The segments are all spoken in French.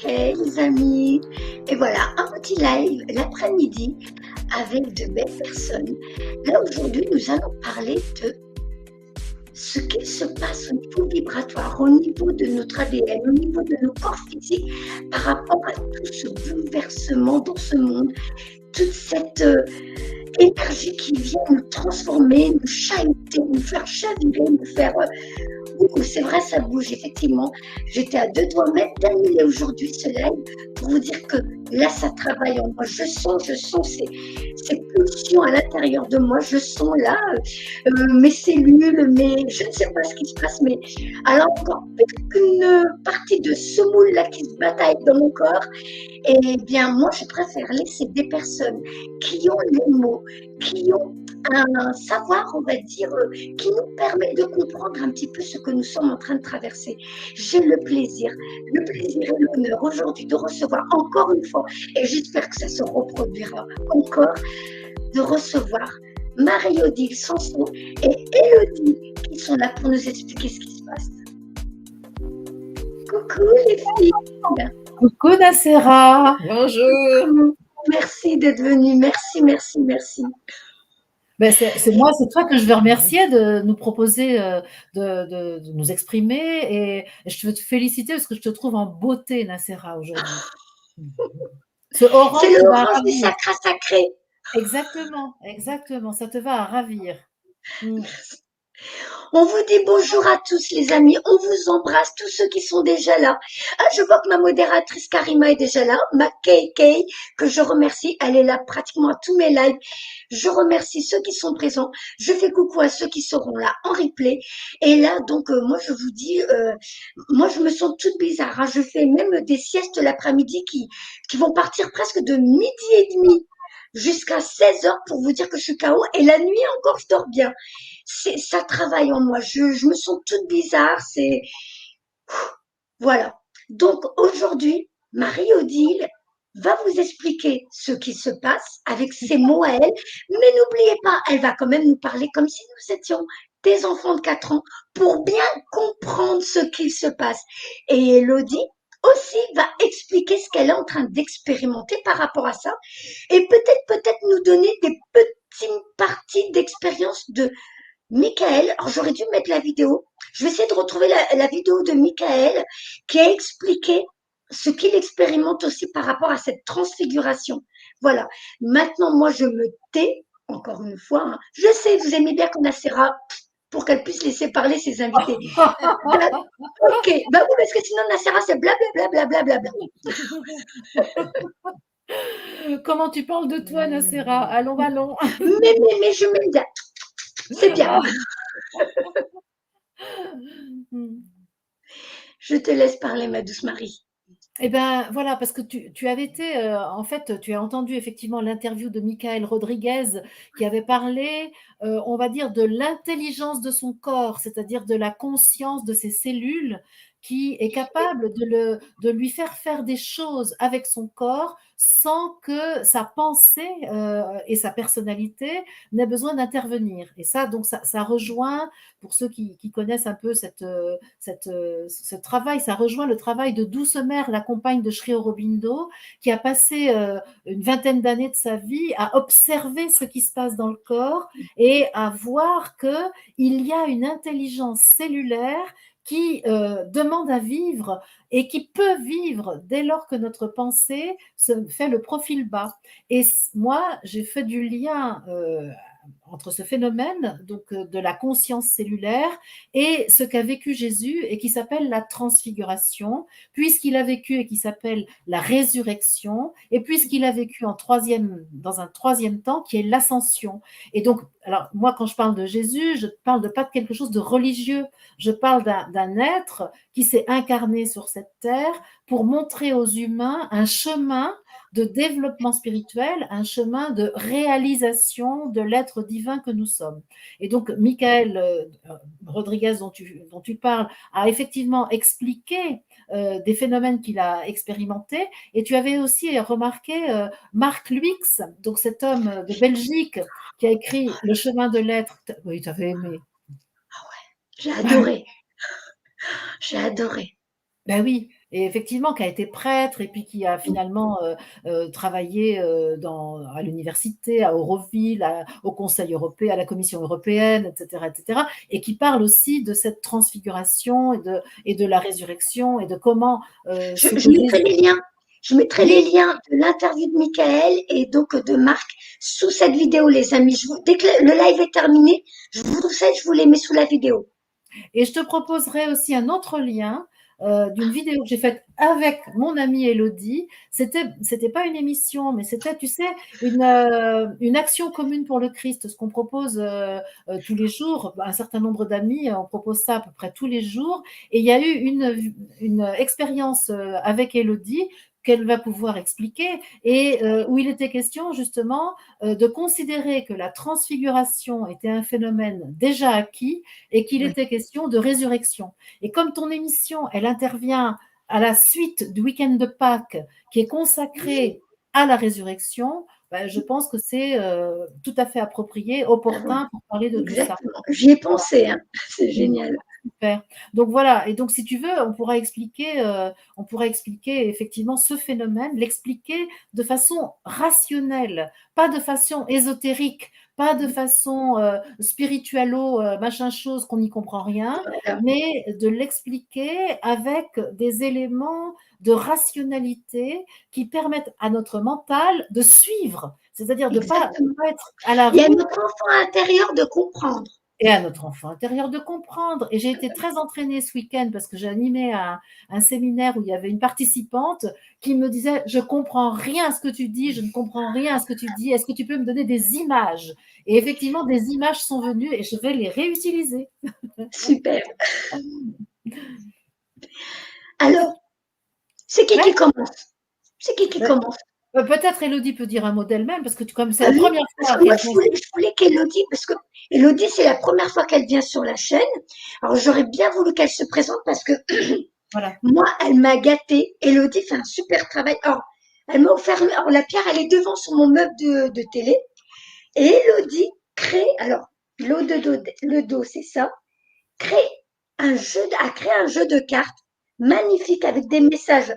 Hey les amis, et voilà un petit live l'après-midi avec de belles personnes. Là aujourd'hui nous allons parler de ce qui se passe au niveau vibratoire, au niveau de notre ADN, au niveau de nos corps physiques par rapport à tout ce bouleversement dans ce monde, toute cette énergie qui vient nous transformer, nous chahuter, nous faire chavirer, nous faire c'est vrai, ça bouge, effectivement. J'étais à deux doigts même d'annuler aujourd'hui ce live pour vous dire que là, ça travaille en moi. Je sens ces pulsions à l'intérieur de moi. Je sens là mes cellules, je ne sais pas ce qui se passe, mais alors encore qu'une partie de ce moule-là qui se bataille dans mon corps. Eh bien, moi, je préfère laisser des personnes qui ont les mots, qui ont un savoir, on va dire, qui nous permet de comprendre un petit peu ce que nous sommes en train de traverser. J'ai le plaisir et l'honneur aujourd'hui de recevoir encore une fois, et j'espère que ça se reproduira encore, de recevoir Marie-Odile Sanson et Élodie qui sont là pour nous expliquer ce qui se passe. Coucou les filles. Coucou Nacera. Bonjour. Merci d'être venue. Merci. Ben c'est toi que je veux remercier de nous proposer de nous exprimer et je veux te féliciter parce que je te trouve en beauté, Nacera, aujourd'hui. Ce orange C'est te va à l'orange du ravir. sacré. Exactement, ça te va à ravir. On vous dit bonjour à tous les amis, on vous embrasse, tous ceux qui sont déjà là. Ah, je vois que ma modératrice Karima est déjà là, ma KK, que je remercie, elle est là pratiquement à tous mes lives. Je remercie ceux qui sont présents, je fais coucou à ceux qui seront là en replay. Et là, donc, moi je vous dis, moi je me sens toute bizarre, hein. Je fais même des siestes l'après-midi qui vont partir presque de 12h30 jusqu'à 16h pour vous dire que je suis KO. Et la nuit encore, je dors bien. Ça travaille en moi. Je me sens toute bizarre. Voilà. Donc aujourd'hui, Marie-Odile va vous expliquer ce qui se passe avec ses mots à elle. Mais n'oubliez pas, elle va quand même nous parler comme si nous étions des enfants de 4 ans pour bien comprendre ce qui se passe. Et Elodie aussi va expliquer ce qu'elle est en train d'expérimenter par rapport à ça et peut-être nous donner des petites parties d'expérience de Michael. Alors j'aurais dû mettre la vidéo. Je vais essayer de retrouver la vidéo de Michael qui a expliqué ce qu'il expérimente aussi par rapport à cette transfiguration. Voilà. Maintenant, moi, je me tais, encore une fois. Hein. Je sais, vous aimez bien qu'on a Sarah pour qu'elle puisse laisser parler ses invités. Ok, bah oui, parce que sinon, Nacera, c'est blablabla. Comment tu parles de toi, Nacera? Allons. Mais je m'aime bien. C'est bien. Je te laisse parler, ma douce Marie. Eh ben voilà, parce que tu avais été, en fait, tu as entendu effectivement l'interview de Michael Rodriguez qui avait parlé, on va dire, de l'intelligence de son corps, c'est-à-dire de la conscience de ses cellules qui est capable de lui faire des choses avec son corps sans que sa pensée et sa personnalité n'aient besoin d'intervenir. Et ça, donc, ça rejoint, pour ceux qui connaissent un peu ce travail, ça rejoint le travail de Douce-Mère, la compagne de Sri Aurobindo, qui a passé une vingtaine d'années de sa vie à observer ce qui se passe dans le corps et à voir qu'il y a une intelligence cellulaire qui demande à vivre et qui peut vivre dès lors que notre pensée se fait le profil bas. Et moi, j'ai fait du lien entre ce phénomène donc de la conscience cellulaire et ce qu'a vécu Jésus et qui s'appelle la transfiguration, puisqu'il a vécu et qui s'appelle la résurrection, et puisqu'il a vécu dans un troisième temps qui est l'ascension. Et donc, alors moi, quand je parle de Jésus, je ne parle pas de quelque chose de religieux, je parle d'un être qui s'est incarné sur cette terre pour montrer aux humains un chemin de développement spirituel, un chemin de réalisation de l'être divin que nous sommes. Et donc, Michael Rodriguez, dont tu parles, a effectivement expliqué des phénomènes qu'il a expérimentés. Et tu avais aussi remarqué Marc Luix, donc cet homme de Belgique qui a écrit Le chemin de l'être. Oui, tu avais aimé. Ah ouais, j'ai adoré. J'ai adoré. Ben oui. et effectivement qui a été prêtre et puis qui a finalement, travaillé, à l'université, à Auroville, au Conseil européen, à la Commission européenne, et cetera et qui parle aussi de cette transfiguration et de la résurrection et de comment, ce Je que mettrai Jésus les liens. Je mettrai oui? les liens de l'interview de Michael et donc de Marc sous cette vidéo, les amis. Dès que le live est terminé, je vous les mets sous la vidéo. Et je te proposerai aussi un autre lien d'une vidéo que j'ai faite avec mon amie Elodie. C'était pas une émission, mais c'était, tu sais, une action commune pour le Christ, ce qu'on propose tous les jours. Un certain nombre d'amis, on propose ça à peu près tous les jours. Et il y a eu une expérience avec Elodie qu'elle va pouvoir expliquer et où il était question justement de considérer que la transfiguration était un phénomène déjà acquis et qu'il Oui. était question de résurrection. Et comme ton émission, elle intervient à la suite du week-end de Pâques, qui est consacré à la résurrection, ben, je pense que c'est tout à fait approprié, Ah oui, opportun pour parler de tout ça. exactement. J'y ai Voilà. pensé, hein. C'est Mmh. génial. Super. Donc voilà, et donc si tu veux, on pourra expliquer effectivement ce phénomène, l'expliquer de façon rationnelle, pas de façon ésotérique, pas de façon spiritualo, machin chose qu'on n'y comprend rien, Voilà. mais de l'expliquer avec des éléments de rationalité qui permettent à notre mental de suivre, c'est-à-dire de Exactement. pas être à la Il y a rue notre enfant intérieur de comprendre. et à notre enfant intérieur de comprendre. Et j'ai été très entraînée ce week-end parce que j'ai animé un séminaire où il y avait une participante qui me disait: je comprends rien à ce que tu dis, je ne comprends rien à ce que tu dis. Est-ce que tu peux me donner des images? Et effectivement, des images sont venues et je vais les réutiliser. Super. Alors, c'est qui Ouais, commence? C'est qui ouais. commence? Peut-être Elodie peut dire un mot d'elle-même parce que comme c'est Ah la oui, première parce fois que moi, qu'elle je vient. voulais, je voulais qu'Élodie, parce que Élodie, c'est la première fois qu'elle vient sur la chaîne. Alors, j'aurais bien voulu qu'elle se présente parce que Voilà. moi, elle m'a gâtée. Élodie fait un super travail. Alors, elle m'a offert, alors la pierre, elle est devant sur mon meuble de télé. Et Élodie crée, alors, le dos, c'est ça, crée a créé un jeu de cartes magnifique avec des messages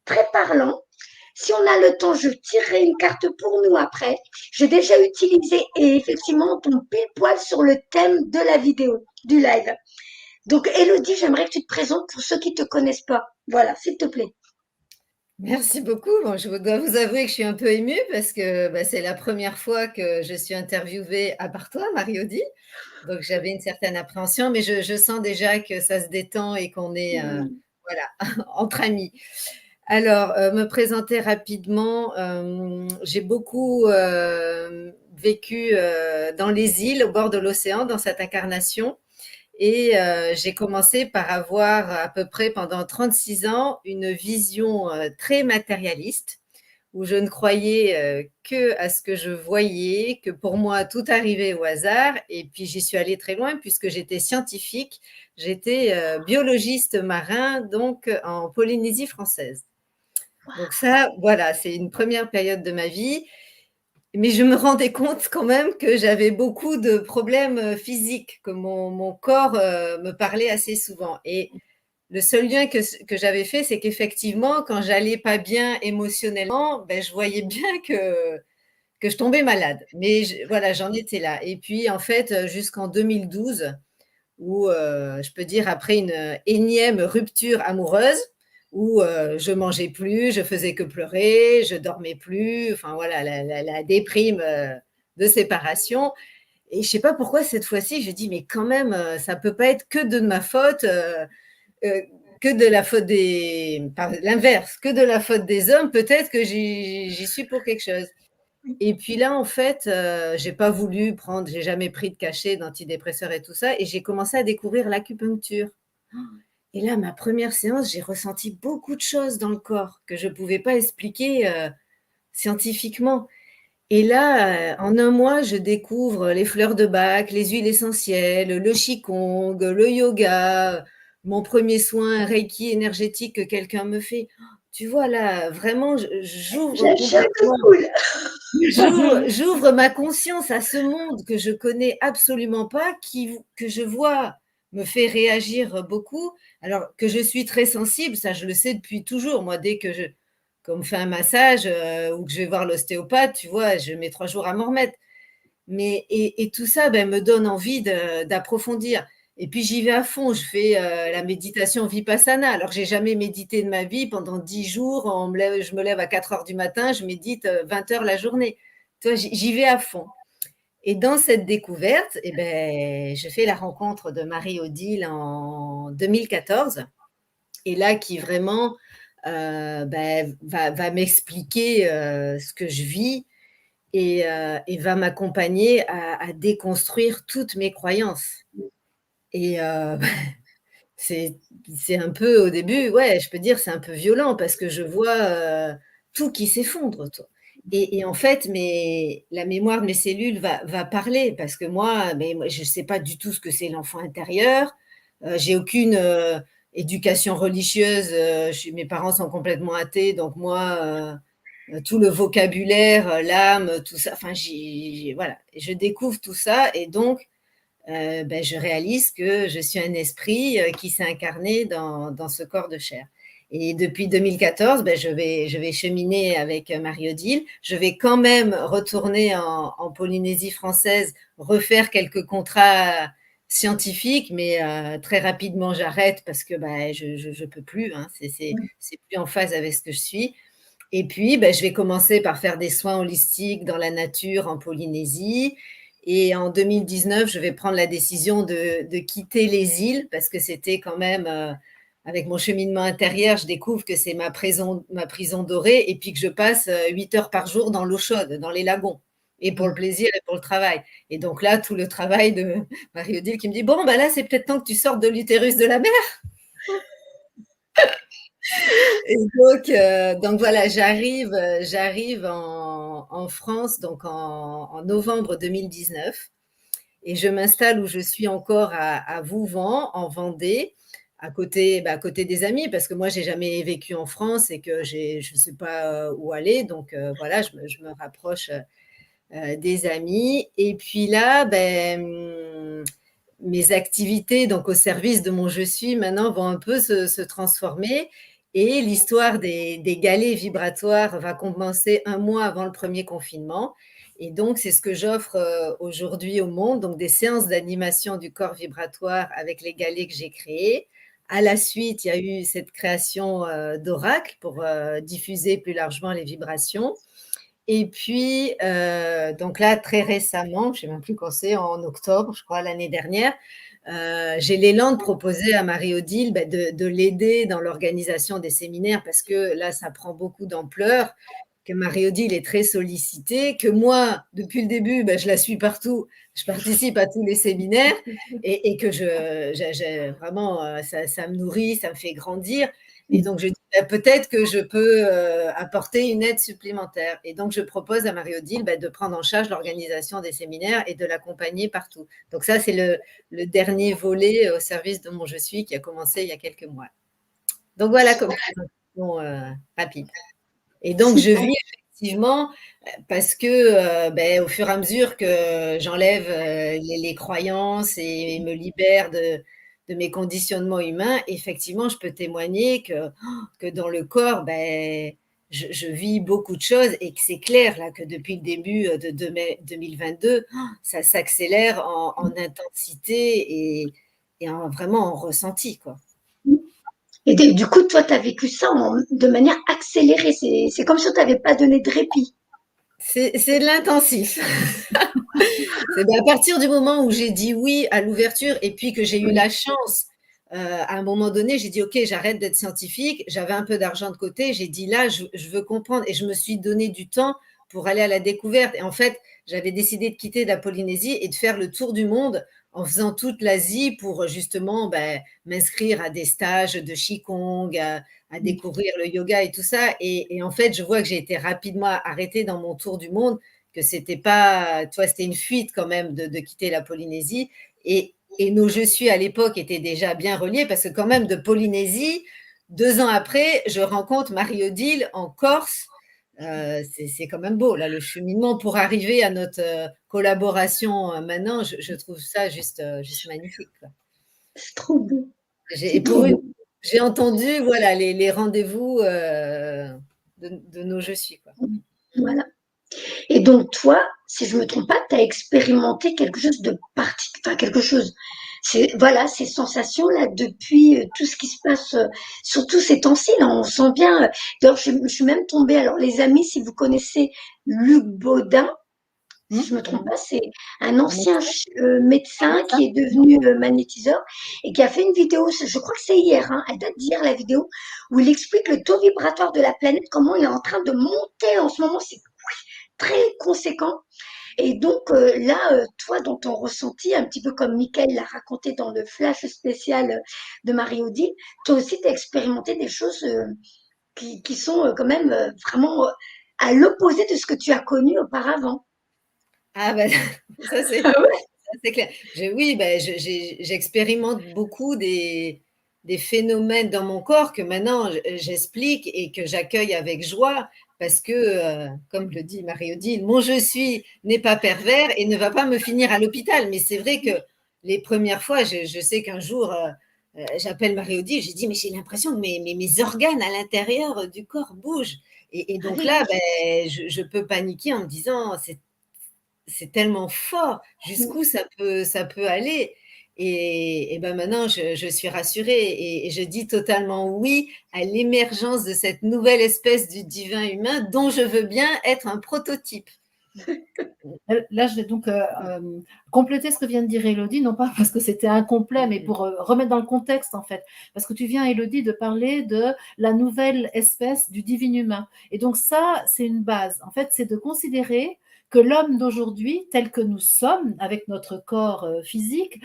très parlants. Si on a le temps, je tirerai une carte pour nous après. J'ai déjà utilisé et effectivement, on tombe pile poil sur le thème de la vidéo, du live. Donc, Elodie, j'aimerais que tu te présentes pour ceux qui ne te connaissent pas. Voilà, s'il te plaît. Merci beaucoup. Bon, je dois vous avouer que je suis un peu émue parce que bah, c'est la première fois que je suis interviewée à part toi, Marie-Audie. Donc j'avais une certaine appréhension, mais je sens déjà que ça se détend et qu'on est voilà, entre amis. Alors, me présenter rapidement, j'ai beaucoup vécu dans les îles, au bord de l'océan, dans cette incarnation. Et j'ai commencé par avoir à peu près pendant 36 ans une vision très matérialiste où je ne croyais que à ce que je voyais, que pour moi tout arrivait au hasard. Et puis j'y suis allée très loin puisque j'étais scientifique, j'étais biologiste marin donc en Polynésie française. Donc ça, voilà, c'est une première période de ma vie. Mais je me rendais compte quand même que j'avais beaucoup de problèmes physiques, que mon corps me parlait assez souvent. Et le seul lien que j'avais fait, c'est qu'effectivement, quand j'allais pas bien émotionnellement, ben, je voyais bien que je tombais malade. Mais voilà, j'en étais là. Et puis, en fait, jusqu'en 2012, où je peux dire après une énième rupture amoureuse, où je mangeais plus, je faisais que pleurer, je dormais plus, enfin voilà, la déprime de séparation. Et je sais pas pourquoi cette fois-ci, je dis mais quand même, ça peut pas être que de ma faute, euh, que de la faute des, par l'inverse, que de la faute des hommes. Peut-être que j'y suis pour quelque chose. Et puis là, en fait, j'ai pas voulu prendre, j'ai jamais pris de cachet, d'antidépresseurs et tout ça, et j'ai commencé à découvrir l'acupuncture. Et là, ma première séance, j'ai ressenti beaucoup de choses dans le corps que je pouvais pas expliquer scientifiquement. Et là, en un mois, je découvre les fleurs de Bach, les huiles essentielles, le qigong, le yoga, mon premier soin Reiki énergétique que quelqu'un me fait. Tu vois là, vraiment, j'ouvre J'ai un chat de complètement. poule. J'ouvre ma conscience à ce monde que je connais absolument pas, que je vois me fait réagir beaucoup. Alors que je suis très sensible, ça je le sais depuis toujours. Moi, dès qu'on me fait un massage ou que je vais voir l'ostéopathe, tu vois, je mets 3 jours à m'en remettre. Et tout ça me donne envie d'approfondir. Et puis j'y vais à fond, je fais la méditation Vipassana. Alors j'ai jamais médité de ma vie pendant 10 jours, je me lève à 4 heures du matin, je médite 20 heures la journée. Tu vois, j'y vais à fond. Et dans cette découverte, je fais la rencontre de Marie-Odile en 2014. Et là, qui vraiment va m'expliquer ce que je vis et va m'accompagner à déconstruire toutes mes croyances. Et c'est un peu au début, ouais, je peux dire, c'est un peu violent parce que je vois tout qui s'effondre. Et en fait, la mémoire de mes cellules va parler parce que moi, je ne sais pas du tout ce que c'est l'enfant intérieur. J'ai aucune éducation religieuse. Mes parents sont complètement athées, donc moi, tout le vocabulaire, l'âme, tout ça, enfin, voilà, je découvre tout ça et donc je réalise que je suis un esprit qui s'est incarné dans ce corps de chair. Et depuis 2014, je vais cheminer avec Marie-Odile. Je vais quand même retourner en Polynésie française, refaire quelques contrats scientifiques, mais très rapidement j'arrête parce que je peux plus, hein, c'est plus en phase avec ce que je suis. Et puis, je vais commencer par faire des soins holistiques dans la nature en Polynésie. Et en 2019, je vais prendre la décision de quitter les îles parce que c'était quand même, avec mon cheminement intérieur, je découvre que c'est ma prison dorée et puis que je passe 8 heures par jour dans l'eau chaude, dans les lagons, et pour le plaisir et pour le travail. Et donc là, tout le travail de Marie-Odile qui me dit, bon, là, c'est peut-être temps que tu sortes de l'utérus de la mer. Et donc voilà, j'arrive en France donc en novembre 2019 et je m'installe où je suis encore à Vouvant, en Vendée, à côté des amis, parce que moi, j'ai jamais vécu en France et que je ne sais pas où aller. Donc voilà, je me rapproche des amis. Et puis là, mes activités donc au service de mon je suis maintenant vont un peu se transformer et l'histoire des galets vibratoires va commencer un mois avant le premier confinement. Et donc, c'est ce que j'offre aujourd'hui au monde, donc des séances d'animation du corps vibratoire avec les galets que j'ai créés. À la suite, il y a eu cette création d'oracle pour diffuser plus largement les vibrations. Et puis, donc là, très récemment, je ne sais même plus quand c'est, en octobre, je crois, l'année dernière, j'ai l'élan de proposer à Marie-Odile de l'aider dans l'organisation des séminaires parce que là, ça prend beaucoup d'ampleur, que Marie-Odile est très sollicitée, que moi, depuis le début, je la suis partout, je participe à tous les séminaires et que vraiment, ça me nourrit, ça me fait grandir. Et donc, je dis peut-être que je peux apporter une aide supplémentaire. Et donc, je propose à Marie-Odile de prendre en charge l'organisation des séminaires et de l'accompagner partout. Donc, ça, c'est le dernier volet au service de mon Je suis qui a commencé il y a quelques mois. Donc, voilà comme présentation rapide. Et donc, je vis effectivement parce que au fur et à mesure que j'enlève les croyances et me libère de mes conditionnements humains, effectivement, je peux témoigner que dans le corps, je vis beaucoup de choses et que c'est clair là que depuis le début de 2022, ça s'accélère en intensité et vraiment en ressenti, quoi. Et du coup, toi, tu as vécu ça de manière accélérée. C'est comme si on t'avait pas donné de répit. C'est de l'intensif. C'est à partir du moment où j'ai dit oui à l'ouverture et puis que j'ai eu la chance, à un moment donné, j'ai dit ok, j'arrête d'être scientifique. J'avais un peu d'argent de côté. J'ai dit là, je veux comprendre et je me suis donné du temps pour aller à la découverte. Et en fait, j'avais décidé de quitter la Polynésie et de faire le tour du monde en faisant toute l'Asie pour justement m'inscrire à des stages de Qigong, à découvrir le yoga et tout ça. Et en fait, je vois que j'ai été rapidement arrêtée dans mon tour du monde, que c'était pas, tu vois, c'était une fuite quand même de quitter la Polynésie. Et nos je suis à l'époque étaient déjà bien reliés parce que quand même de Polynésie, 2 ans après, je rencontre Marie-Odile en Corse. C'est quand même beau, là, le cheminement pour arriver à notre collaboration maintenant, je trouve ça juste magnifique, quoi. C'est trop beau. Et C'est trop pour une beau. j'ai entendu, voilà, les rendez-vous, de nos Je suis, quoi. Voilà. Et donc toi, si je me trompe pas, tu as expérimenté quelque chose de particulier, enfin quelque chose. C'est voilà, ces sensations-là depuis tout ce qui se passe, surtout ces temps-ci, là, on sent bien. D'ailleurs, je suis même tombée. Alors, les amis, si vous connaissez Luc Baudin, si je me trompe pas, c'est un Un ancien médecin, médecin qui est devenu magnétiseur et qui a fait une vidéo. Je crois que c'est hier, hein, elle date d'hier la vidéo où il explique le taux vibratoire de la planète, comment il est en train de monter en ce moment. C'est très conséquent. Et donc là, toi, dans ton ressenti, un petit peu comme Michael l'a raconté dans le flash spécial de Marie-Odile, toi aussi, tu as expérimenté des choses qui sont quand même vraiment à l'opposé de ce que tu as connu auparavant. Ah bah, ça c'est Ah ouais. ça c'est clair. Oui, bah, j'expérimente beaucoup des phénomènes dans mon corps que maintenant j'explique et que j'accueille avec joie parce que, comme le dit Marie-Odile: «Mon je suis n'est pas pervers et ne va pas me finir à l'hôpital». Mais c'est vrai que les premières fois, je sais qu'un jour, j'appelle Marie-Odile, j'ai dit: «Mais j'ai l'impression que mes organes à l'intérieur du corps bougent» et Ah donc oui, là, oui. je peux paniquer en me disant: C'est tellement fort, jusqu'où ça peut aller et ben, maintenant je suis rassurée et je dis totalement oui à l'émergence de cette nouvelle espèce du divin humain dont je veux bien être un prototype. Là, je vais donc compléter ce que vient de dire Élodie, non pas parce que c'était incomplet, mais pour remettre dans le contexte, en fait. Parce que tu viens, Élodie, de parler de la nouvelle espèce du divin humain. Et donc ça, c'est une base. En fait, c'est de considérer que l'homme d'aujourd'hui, tel que nous sommes, avec notre corps physique,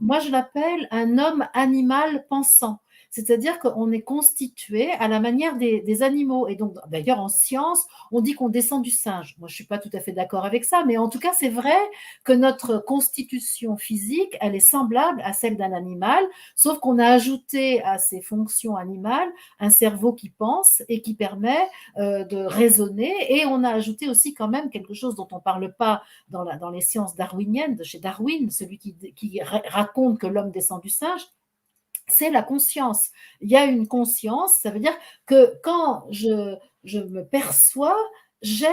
moi, je l'appelle un homme animal pensant. C'est-à-dire qu'on est constitué à la manière des animaux. Et donc, d'ailleurs, en science, on dit qu'on descend du singe. Moi, je ne suis pas tout à fait d'accord avec ça, mais en tout cas, c'est vrai que notre constitution physique, elle est semblable à celle d'un animal, sauf qu'on a ajouté à ces fonctions animales un cerveau qui pense et qui permet de raisonner, et on a ajouté aussi quand même quelque chose dont on ne parle pas dans les sciences darwiniennes, de chez Darwin, celui qui raconte que l'homme descend du singe, c'est la conscience. Il y a une conscience, ça veut dire que quand je me perçois, j'ai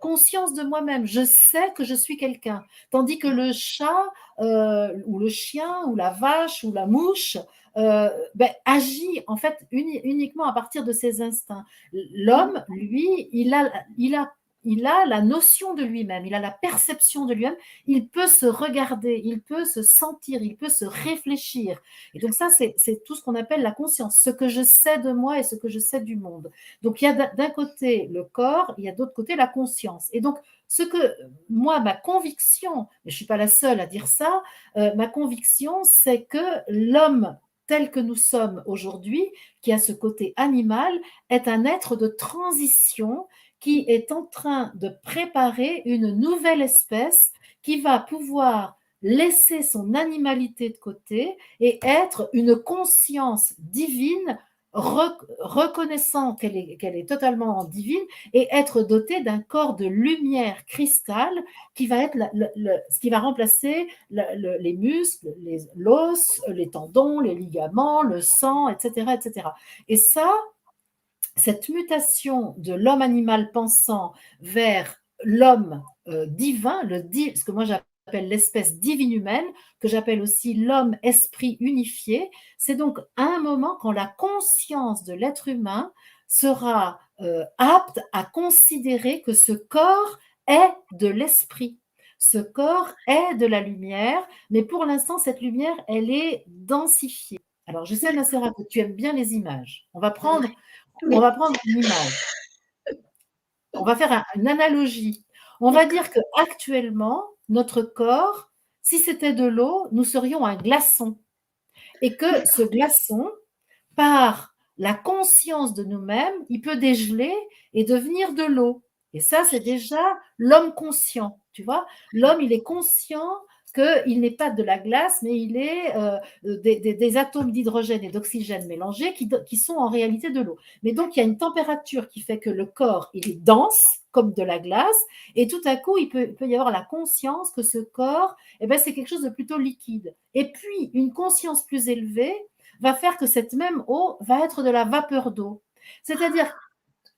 conscience de moi-même, je sais que je suis quelqu'un. Tandis que le chat ou le chien ou la vache ou la mouche agit en fait uniquement à partir de ses instincts. L'homme, lui, il a la notion de lui-même, il a la perception de lui-même, il peut se regarder, il peut se sentir, il peut se réfléchir. Et donc ça, c'est tout ce qu'on appelle la conscience, ce que je sais de moi et ce que je sais du monde. Donc il y a d'un côté le corps, il y a d'autre côté la conscience. Et donc ce que moi, ma conviction, mais je ne suis pas la seule à dire ça, ma conviction, c'est que l'homme tel que nous sommes aujourd'hui, qui a ce côté animal, est un être de transition qui est en train de préparer une nouvelle espèce qui va pouvoir laisser son animalité de côté et être une conscience divine, reconnaissant qu'elle est totalement divine, et être dotée d'un corps de lumière cristal qui va être ce qui va remplacer les muscles, l'os, les tendons, les ligaments, le sang, etc., etc. Et ça, cette mutation de l'homme animal pensant vers l'homme divin, ce que moi j'appelle l'espèce divine humaine, que j'appelle aussi l'homme esprit unifié, c'est donc un moment quand la conscience de l'être humain sera apte à considérer que ce corps est de l'esprit. Ce corps est de la lumière, mais pour l'instant, cette lumière, elle est densifiée. Alors, je sais, Nacera, que tu aimes bien les images. On va prendre Oui. une image. On va faire une analogie. On va dire qu'actuellement, notre corps, si c'était de l'eau, nous serions un glaçon. Et que ce glaçon, par la conscience de nous-mêmes, il peut dégeler et devenir de l'eau. Et ça, c'est déjà l'homme conscient. Tu vois, l'homme, il est conscient qu'il n'est pas de la glace, mais il est des atomes d'hydrogène et d'oxygène mélangés qui sont en réalité de l'eau. Mais donc, il y a une température qui fait que le corps, il est dense, comme de la glace, et tout à coup, il peut y avoir la conscience que ce corps, eh ben, c'est quelque chose de plutôt liquide. Et puis, une conscience plus élevée va faire que cette même eau va être de la vapeur d'eau. C'est-à-dire,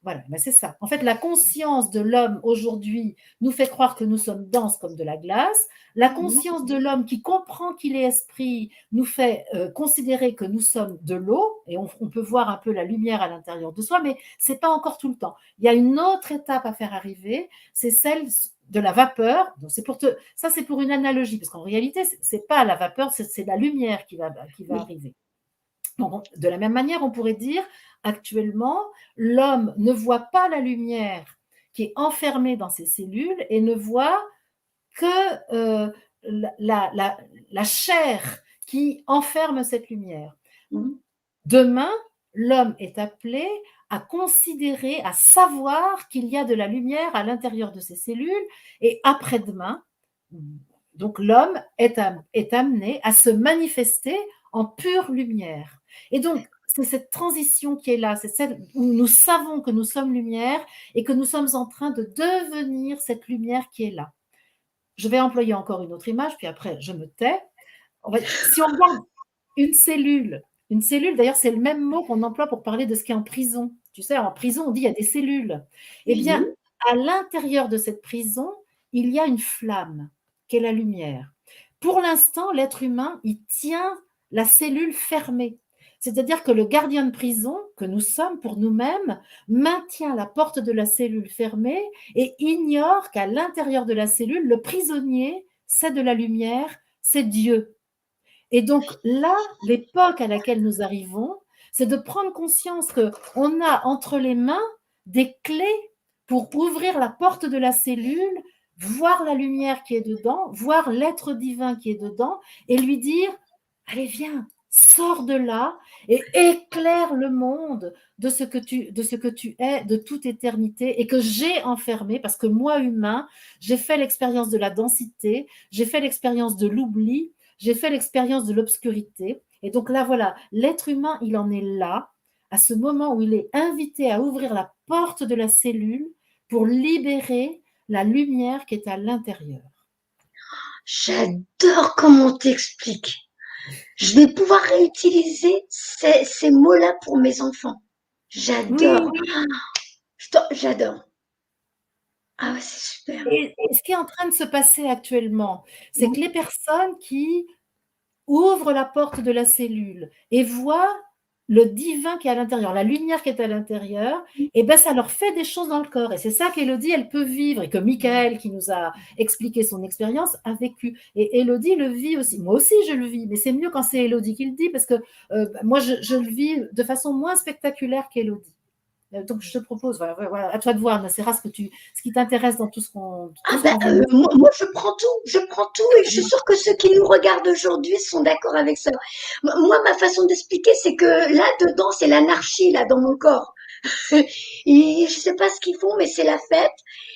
voilà, ben c'est ça. En fait, la conscience de l'homme aujourd'hui nous fait croire que nous sommes denses comme de la glace. La conscience de l'homme qui comprend qu'il est esprit nous fait considérer que nous sommes de l'eau, et on peut voir un peu la lumière à l'intérieur de soi, mais c'est pas encore tout le temps. Il y a une autre étape à faire arriver, c'est celle de la vapeur. Donc ça, c'est pour une analogie, parce qu'en réalité, c'est pas la vapeur, c'est la lumière qui va arriver. Donc, de la même manière, on pourrait dire, actuellement, l'homme ne voit pas la lumière qui est enfermée dans ses cellules et ne voit que la chair qui enferme cette lumière. Demain, l'homme est appelé à considérer, à savoir qu'il y a de la lumière à l'intérieur de ses cellules, et après-demain, donc l'homme est amené à se manifester en pure lumière. Et donc, c'est cette transition qui est là, c'est celle où nous savons que nous sommes lumière et que nous sommes en train de devenir cette lumière qui est là. Je vais employer encore une autre image, puis après, je me tais. Si on regarde une cellule, d'ailleurs, c'est le même mot qu'on emploie pour parler de ce qui est en prison. Tu sais, en prison, on dit il y a des cellules. Eh bien, à l'intérieur de cette prison, il y a une flamme, qui est la lumière. Pour l'instant, l'être humain, il tient la cellule fermée. C'est-à-dire que le gardien de prison, que nous sommes pour nous-mêmes, maintient la porte de la cellule fermée et ignore qu'à l'intérieur de la cellule, le prisonnier, c'est de la lumière, c'est Dieu. Et donc là, l'époque à laquelle nous arrivons, c'est de prendre conscience qu'on a entre les mains des clés pour ouvrir la porte de la cellule, voir la lumière qui est dedans, voir l'être divin qui est dedans, et lui dire, allez, viens, sors de là et éclaire le monde de ce que tu es de toute éternité et que j'ai enfermé, parce que moi, humain, j'ai fait l'expérience de la densité, j'ai fait l'expérience de l'oubli, j'ai fait l'expérience de l'obscurité. Et donc là, voilà, l'être humain, il en est là, à ce moment où il est invité à ouvrir la porte de la cellule pour libérer la lumière qui est à l'intérieur. J'adore comment t'expliques. Je vais pouvoir réutiliser ces mots-là pour mes enfants. J'adore. Oui. J'adore. Ah ouais, c'est super. Et ce qui est en train de se passer actuellement, c'est que les personnes qui ouvrent la porte de la cellule et voient le divin qui est à l'intérieur, la lumière qui est à l'intérieur, et ben ça leur fait des choses dans le corps. Et c'est ça qu'Élodie, elle peut vivre, et que Michael, qui nous a expliqué son expérience, a vécu. Et Élodie le vit aussi. Moi aussi, je le vis, mais c'est mieux quand c'est Élodie qui le dit, parce que moi, je le vis de façon moins spectaculaire qu'Élodie. Donc, je te propose, voilà, à toi de voir, Nacera, ce qui t'intéresse dans tout ce qu'on moi, je prends tout, et je suis sûre que ceux qui nous regardent aujourd'hui sont d'accord avec ça. Moi, ma façon d'expliquer, c'est que là, dedans, c'est l'anarchie, là, dans mon corps. Et je sais pas ce qu'ils font, mais c'est la fête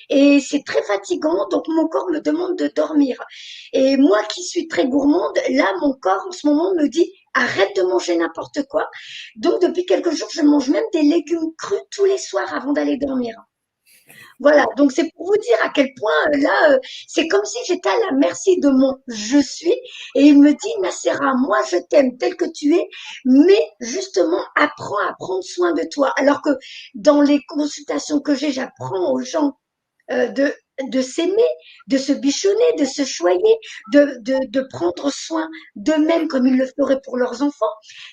et c'est très fatigant, donc mon corps me demande de dormir. Et moi qui suis très gourmande, là, mon corps en ce moment me dit arrête de manger n'importe quoi. Donc depuis quelques jours, je mange même des légumes crus tous les soirs avant d'aller dormir. Voilà, donc c'est pour vous dire à quel point là, c'est comme si j'étais à la merci de mon je suis, et il me dit Nacera, moi je t'aime tel que tu es, mais justement apprends à prendre soin de toi. Alors que dans les consultations que j'ai, j'apprends aux gens de s'aimer, de se bichonner, de se choyer, de prendre soin d'eux-mêmes comme ils le feraient pour leurs enfants.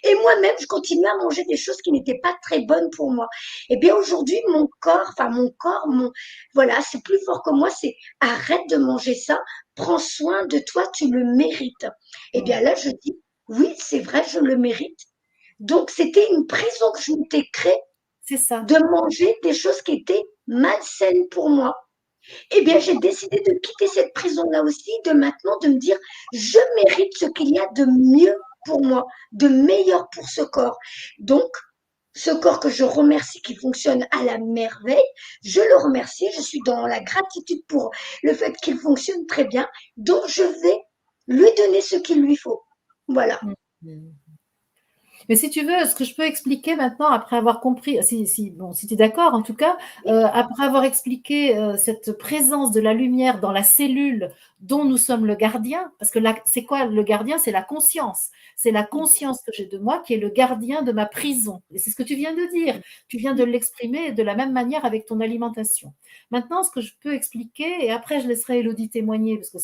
Et moi-même, je continuais à manger des choses qui n'étaient pas très bonnes pour moi. Et bien aujourd'hui, mon corps, voilà, c'est plus fort que moi, c'est arrête de manger ça, prends soin de toi, tu le mérites. Et bien là, je dis, oui, c'est vrai, je le mérite. Donc, c'était une prison que je m'étais créée. C'est ça. De manger des choses qui étaient malsaines pour moi. Eh bien, j'ai décidé de quitter cette prison-là aussi, de maintenant de me dire, je mérite ce qu'il y a de mieux pour moi, de meilleur pour ce corps. Donc, ce corps que je remercie, qui fonctionne à la merveille, je le remercie, je suis dans la gratitude pour le fait qu'il fonctionne très bien, donc je vais lui donner ce qu'il lui faut. Voilà. Mais si tu veux, ce que je peux expliquer maintenant, après avoir compris, bon, si tu es d'accord en tout cas, après avoir expliqué cette présence de la lumière dans la cellule dont nous sommes le gardien, parce que là, c'est quoi le gardien? C'est la conscience. C'est la conscience que j'ai de moi qui est le gardien de ma prison. Et c'est ce que tu viens de dire. Tu viens de l'exprimer de la même manière avec ton alimentation. Maintenant, ce que je peux expliquer, et après je laisserai Élodie témoigner, parce que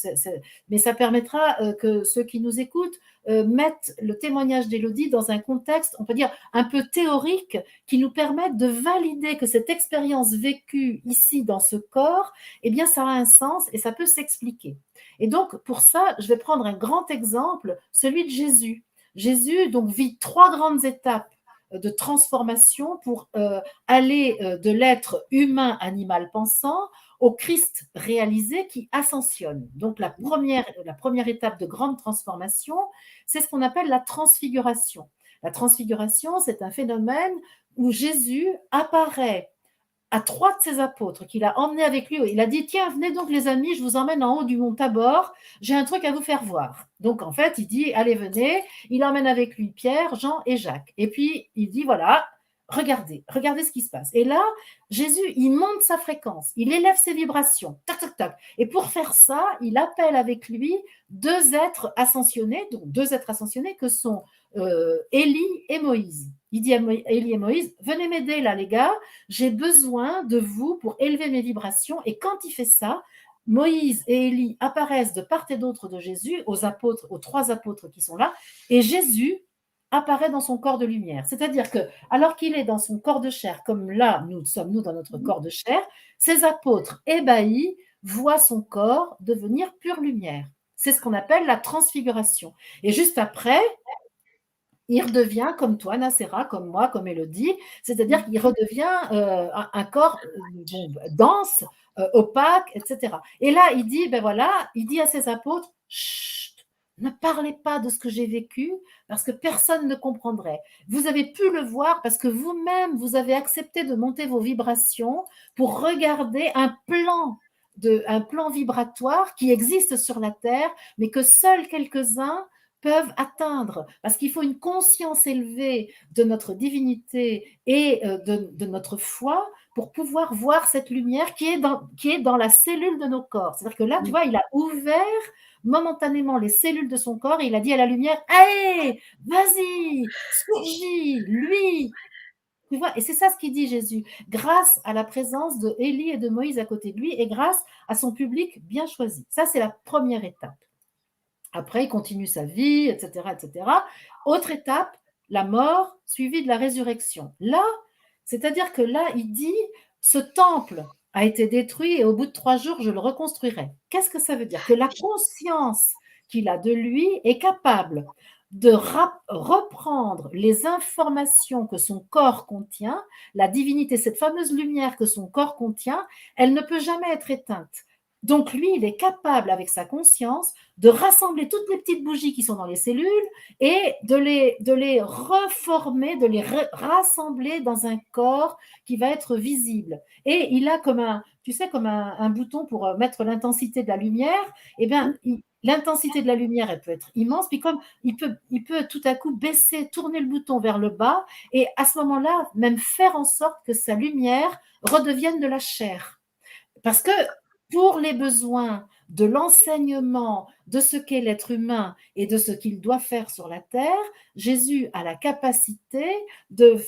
mais ça permettra que ceux qui nous écoutent mettre le témoignage d'Élodie dans un contexte, on peut dire, un peu théorique, qui nous permette de valider que cette expérience vécue ici dans ce corps, eh bien, ça a un sens et ça peut s'expliquer. Et donc, pour ça, je vais prendre un grand exemple, celui de Jésus. Jésus, donc, vit 3 grandes étapes de transformation pour aller de l'être humain animal pensant au Christ réalisé qui ascensionne. Donc la première étape de grande transformation, c'est ce qu'on appelle la transfiguration. La transfiguration, c'est un phénomène où Jésus apparaît à 3 de ses apôtres qu'il a emmenés avec lui. Il a dit, tiens, venez donc les amis, je vous emmène en haut du mont Tabor, j'ai un truc à vous faire voir. Donc en fait, il dit, allez, venez, il emmène avec lui Pierre, Jean et Jacques. Et puis il dit, voilà, regardez ce qui se passe. Et là, Jésus, il monte sa fréquence, il élève ses vibrations, tac, tac, tac. Et pour faire ça, il appelle avec lui 2 êtres ascensionnés, donc 2 êtres ascensionnés que sont Élie et Moïse. Il dit à Élie et Moïse, venez m'aider là les gars, j'ai besoin de vous pour élever mes vibrations. Et quand il fait ça, Moïse et Élie apparaissent de part et d'autre de Jésus, aux 3 apôtres qui sont là, et Jésus apparaît dans son corps de lumière. C'est-à-dire que, alors qu'il est dans son corps de chair, comme là, nous sommes nous dans notre corps de chair, ces apôtres ébahis voient son corps devenir pure lumière. C'est ce qu'on appelle la transfiguration. Et juste après, il redevient comme toi, Nacera, comme moi, comme Élodie, c'est-à-dire qu'il redevient un corps dense, opaque, etc. Et là, il dit, ben voilà, il dit à ses apôtres, chut, ne parlez pas de ce que j'ai vécu parce que personne ne comprendrait. Vous avez pu le voir parce que vous-même, vous avez accepté de monter vos vibrations pour regarder un plan vibratoire qui existe sur la Terre, mais que seuls quelques-uns peuvent atteindre, parce qu'il faut une conscience élevée de notre divinité et de notre foi pour pouvoir voir cette lumière qui est dans la cellule de nos corps. C'est-à-dire que là, tu vois, il a ouvert momentanément les cellules de son corps et il a dit à la lumière, allez, vas-y, surgis, lui. Tu vois, et c'est ça ce qu'il dit Jésus, grâce à la présence de Élie et de Moïse à côté de lui et grâce à son public bien choisi. Ça, c'est la première étape. Après, il continue sa vie, etc., etc. Autre étape, la mort suivie de la résurrection. Là, c'est-à-dire que là, il dit, ce temple a été détruit et au bout de 3 jours, je le reconstruirai. Qu'est-ce que ça veut dire? Que la conscience qu'il a de lui est capable de reprendre les informations que son corps contient, la divinité, cette fameuse lumière que son corps contient, elle ne peut jamais être éteinte. Donc lui, il est capable, avec sa conscience, de rassembler toutes les petites bougies qui sont dans les cellules et de les reformer, de les rassembler dans un corps qui va être visible. Et il a comme comme un bouton pour mettre l'intensité de la lumière. Eh bien, l'intensité de la lumière, elle peut être immense, puis comme il peut tout à coup baisser, tourner le bouton vers le bas, et à ce moment-là, même faire en sorte que sa lumière redevienne de la chair. Parce que pour les besoins de l'enseignement de ce qu'est l'être humain et de ce qu'il doit faire sur la terre, Jésus a la capacité de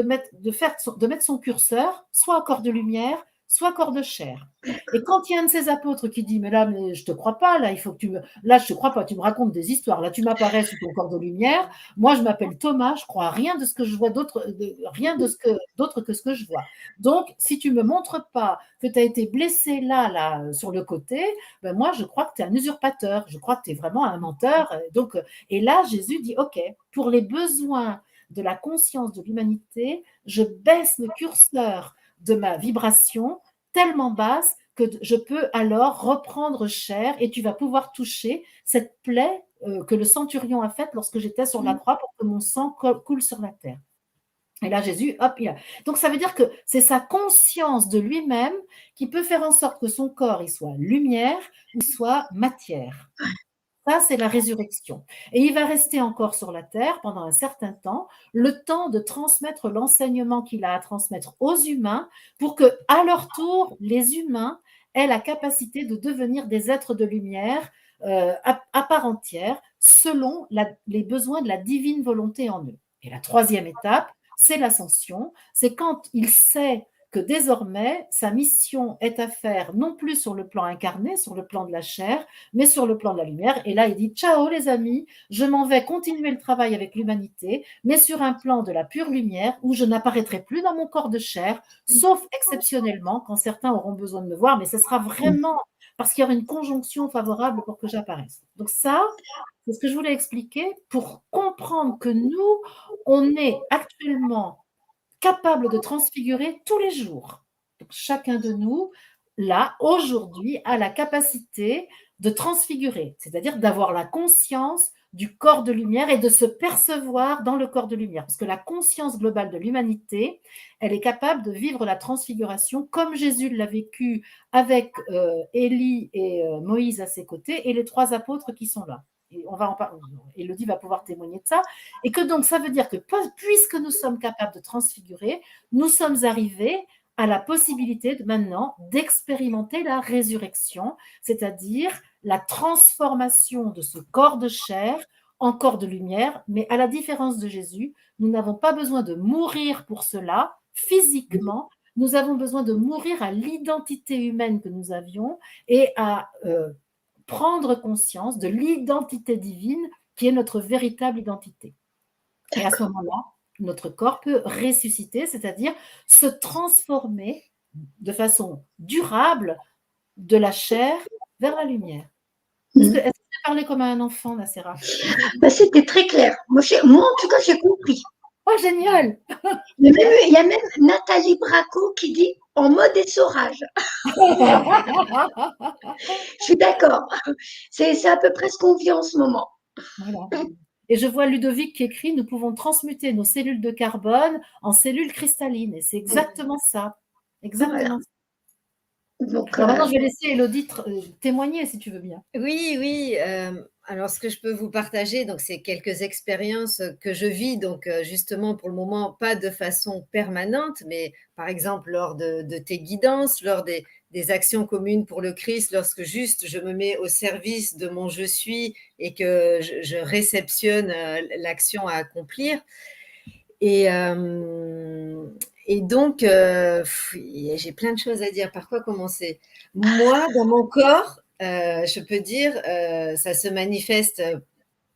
mettre son curseur soit en corps de lumière, soit corps de chair. Et quand il y a un de ses apôtres qui dit, mais je te crois pas, là, il faut que là, je te crois pas, tu me racontes des histoires, là, tu m'apparais sous ton corps de lumière, moi, je m'appelle Thomas, je crois à rien de ce que je vois rien d'autre que ce que je vois. Donc, si tu me montres pas que tu as été blessé là, sur le côté, ben moi, je crois que tu es un usurpateur, je crois que tu es vraiment un menteur. Donc, et là, Jésus dit, OK, pour les besoins de la conscience de l'humanité, je baisse le curseur de ma vibration tellement basse que je peux alors reprendre chair et tu vas pouvoir toucher cette plaie que le centurion a faite lorsque j'étais sur la croix pour que mon sang coule sur la terre. Et là, Jésus, hop, il a. Donc, ça veut dire que c'est sa conscience de lui-même qui peut faire en sorte que son corps, il soit lumière, il soit matière. Ça, c'est la résurrection. Et il va rester encore sur la terre pendant un certain temps, le temps de transmettre l'enseignement qu'il a à transmettre aux humains pour que, à leur tour, les humains aient la capacité de devenir des êtres de lumière à part entière, selon les besoins de la divine volonté en eux. Et la troisième étape, c'est l'ascension. C'est quand il sait que désormais, sa mission est à faire non plus sur le plan incarné, sur le plan de la chair, mais sur le plan de la lumière. Et là, il dit, ciao les amis, je m'en vais continuer le travail avec l'humanité, mais sur un plan de la pure lumière, où je n'apparaîtrai plus dans mon corps de chair, sauf exceptionnellement, quand certains auront besoin de me voir, mais ce sera vraiment parce qu'il y aura une conjonction favorable pour que j'apparaisse. Donc ça, c'est ce que je voulais expliquer pour comprendre que nous, on est actuellement capable de transfigurer tous les jours. Donc, chacun de nous, là, aujourd'hui, a la capacité de transfigurer, c'est-à-dire d'avoir la conscience du corps de lumière et de se percevoir dans le corps de lumière. Parce que la conscience globale de l'humanité, elle est capable de vivre la transfiguration comme Jésus l'a vécu avec Élie et Moïse à ses côtés et les 3 apôtres qui sont là. Et on va en parler. Élodie va pouvoir témoigner de ça. Et que donc, ça veut dire que puisque nous sommes capables de transfigurer, nous sommes arrivés à la possibilité maintenant d'expérimenter la résurrection, c'est-à-dire la transformation de ce corps de chair en corps de lumière. Mais à la différence de Jésus, nous n'avons pas besoin de mourir pour cela physiquement. Nous avons besoin de mourir à l'identité humaine que nous avions et à prendre conscience de l'identité divine qui est notre véritable identité. Et à ce moment-là, notre corps peut ressusciter, c'est-à-dire se transformer de façon durable de la chair vers la lumière. Est-ce que tu as parlé comme un enfant, Nacera? C'était très clair. Moi, en tout cas, j'ai compris. Oh, génial! Il y a même Nathalie Bracco qui dit en mode essorage. Je suis d'accord. C'est à peu près ce qu'on vit en ce moment. Voilà. Et je vois Ludovic qui écrit, nous pouvons transmuter nos cellules de carbone en cellules cristallines. Et c'est exactement ça. Exactement ça. Donc, alors maintenant, je vais laisser Élodie témoigner si tu veux bien. Oui, oui. Alors, ce que je peux vous partager, donc, c'est quelques expériences que je vis, donc justement pour le moment, pas de façon permanente, mais par exemple lors de tes guidances, lors des actions communes pour le Christ, lorsque juste je me mets au service de mon je suis et que je réceptionne l'action à accomplir. Et donc, j'ai plein de choses à dire. Par quoi commencer? Moi, dans mon corps, je peux dire, ça se manifeste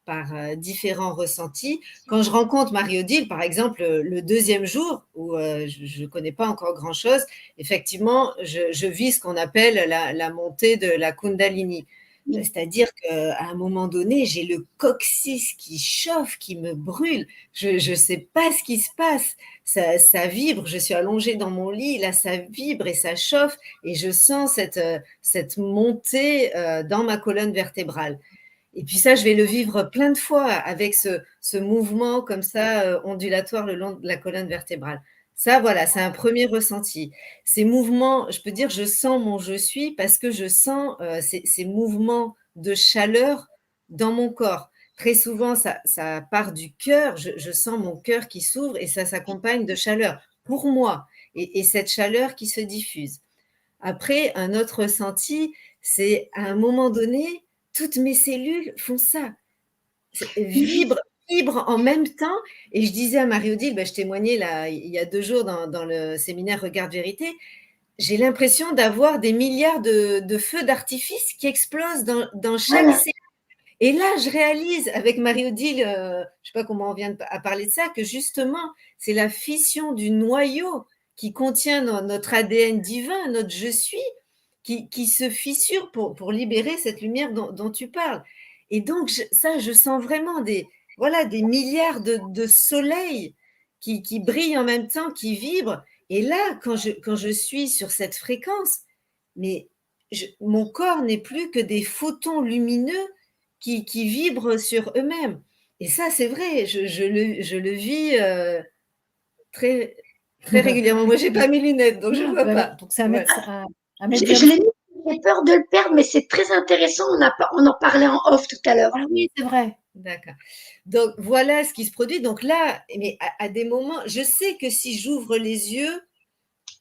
par différents ressentis. Quand je rencontre Marie-Odile, par exemple, le 2e jour, où je ne connais pas encore grand-chose, effectivement, je vis ce qu'on appelle la montée de la Kundalini. C'est-à-dire qu'à un moment donné, j'ai le coccyx qui chauffe, qui me brûle. Je ne sais pas ce qui se passe. Ça vibre. Je suis allongée dans mon lit. Là, ça vibre et ça chauffe. Et je sens cette montée dans ma colonne vertébrale. Et puis ça, je vais le vivre plein de fois avec ce mouvement comme ça, ondulatoire le long de la colonne vertébrale. Ça, voilà, c'est un premier ressenti. Ces mouvements, je peux dire, je sens mon je suis parce que je sens ces mouvements de chaleur dans mon corps. Très souvent, ça part du cœur. Je sens mon cœur qui s'ouvre et ça s'accompagne de chaleur pour moi et cette chaleur qui se diffuse. Après, un autre ressenti, c'est à un moment donné, toutes mes cellules font ça, vibrent en même temps. Et je disais à Marie-Odile, je témoignais là, il y a 2 jours dans le séminaire Regarde Vérité, j'ai l'impression d'avoir des milliards de feux d'artifice qui explosent dans chaque cellule. Et là, je réalise avec Marie-Odile, je ne sais pas comment on vient à parler de ça, que justement, c'est la fission du noyau qui contient notre ADN divin, notre je suis, qui se fissure pour libérer cette lumière dont tu parles. Et donc, je sens vraiment des milliards de soleils qui brillent en même temps, qui vibrent. Et là, quand je suis sur cette fréquence, mais mon corps n'est plus que des photons lumineux qui vibrent sur eux-mêmes. Et ça, c'est vrai, je le vis très, très régulièrement. Moi, je n'ai pas mes lunettes, donc je ne vois pas. Donc, c'est un Je l'ai mis j'ai peur de le perdre, mais c'est très intéressant. On en parlait en off tout à l'heure. Ah oui, c'est vrai. D'accord. Donc voilà ce qui se produit. Donc là, mais à des moments, je sais que si j'ouvre les yeux,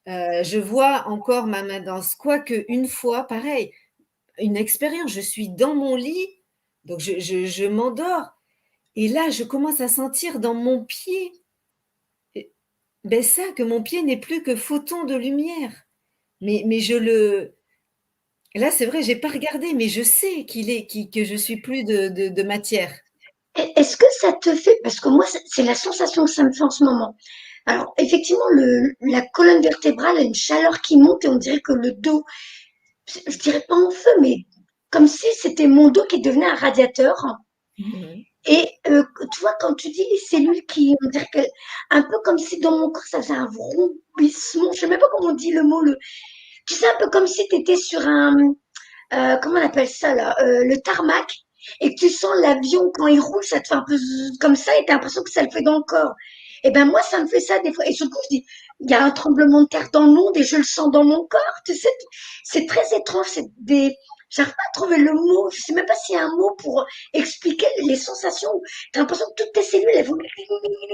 je vois encore ma main danse. Quoique une fois, pareil, une expérience, je suis dans mon lit, donc je m'endors, et là, je commence à sentir dans mon pied, ben ça, que mon pied n'est plus que photon de lumière. Mais là, c'est vrai, j'ai pas regardé, mais je sais que je suis plus de matière. Est-ce que ça te fait, parce que moi, c'est la sensation que ça me fait en ce moment. Alors, effectivement, la colonne vertébrale a une chaleur qui monte et on dirait que le dos, je dirais pas en feu, mais comme si c'était mon dos qui devenait un radiateur. Mhm. Et tu vois, quand tu dis les cellules qui, on dirait que, un peu comme si dans mon corps, ça faisait un vrombissement. Je sais même pas comment on dit le mot. Tu sais, un peu comme si tu étais sur comment on appelle ça là, le tarmac, et que tu sens l'avion quand il roule, ça te fait un peu comme ça, et tu as l'impression que ça le fait dans le corps. Et ben moi, ça me fait ça des fois. Et surtout, je dis, il y a un tremblement de terre dans le monde et je le sens dans mon corps. Tu sais, c'est très étrange. J'arrive pas à trouver le mot. Je sais même pas s'il y a un mot pour expliquer les sensations. T'as l'impression que toutes tes cellules, elles vont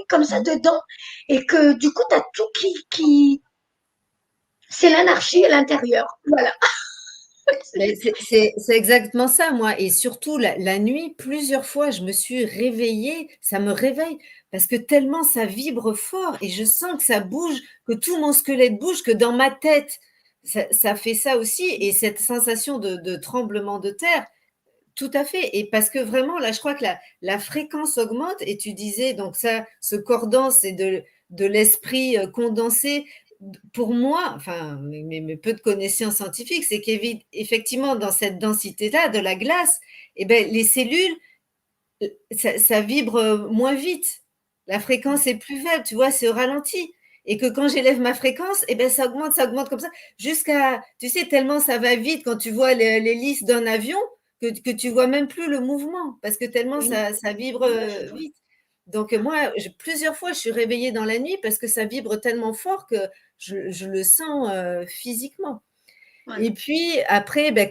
comme ça dedans, et que du coup, t'as tout c'est l'anarchie à l'intérieur. Voilà. Mais c'est exactement ça, moi. Et surtout, la nuit, plusieurs fois, je me suis réveillée, ça me réveille, parce que tellement ça vibre fort et je sens que ça bouge, que tout mon squelette bouge, que dans ma tête, ça fait ça aussi. Et cette sensation de tremblement de terre, tout à fait. Et parce que vraiment, là, je crois que la fréquence augmente. Et tu disais, donc ça, ce cordon, c'est de l'esprit condensé. Pour moi, enfin, mais peu de connaissances scientifiques, c'est qu'effectivement, dans cette densité-là de la glace, eh ben, les cellules, ça vibre moins vite. La fréquence est plus faible, tu vois, c'est au ralenti. Et que quand j'élève ma fréquence, eh ben, ça augmente comme ça, jusqu'à, tu sais, tellement ça va vite quand tu vois l'hélice d'un avion que tu vois même plus le mouvement, parce que tellement Oui, ça vibre oui, je vois. vite. Donc moi, plusieurs fois, je suis réveillée dans la nuit parce que ça vibre tellement fort que je le sens physiquement. Voilà. Et puis après, ben,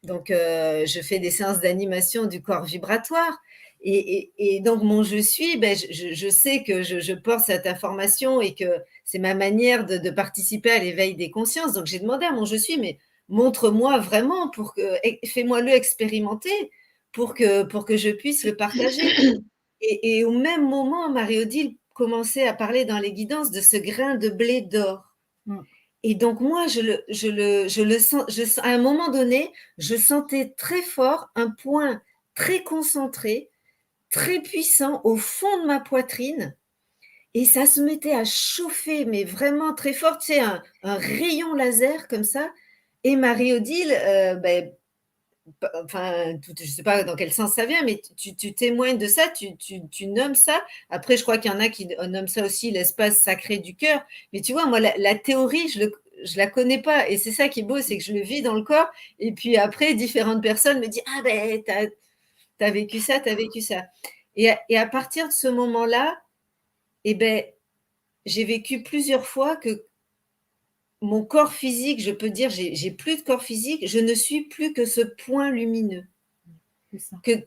donc, je fais des séances d'animation du corps vibratoire. Et donc, mon je suis, ben, je sais que je porte cette information et que c'est ma manière de participer à l'éveil des consciences. Donc, j'ai demandé à mon je suis, mais montre-moi vraiment fais-moi le expérimenter pour que je puisse le partager. Et au même moment, Marie-Odile commençait à parler dans les guidances de ce grain de blé d'or. Mm. Et donc moi, je le sens, à un moment donné, je sentais très fort un point très concentré, très puissant au fond de ma poitrine, et ça se mettait à chauffer, mais vraiment très fort, tu sais, un rayon laser comme ça. Et Marie-Odile, ben, enfin, je ne sais pas dans quel sens ça vient, mais tu témoignes de ça, tu nommes ça. Après, je crois qu'il y en a qui nomment ça aussi l'espace sacré du cœur. Mais tu vois, moi, la théorie, je la connais pas. Et c'est ça qui est beau, c'est que je le vis dans le corps. Et puis après, différentes personnes me disent, ah ben, t'as vécu ça, t'as vécu ça. Et à partir de ce moment-là, eh ben, j'ai vécu plusieurs fois que mon corps physique, je peux dire, j'ai plus de corps physique, je ne suis plus que ce point lumineux. C'est ça. Que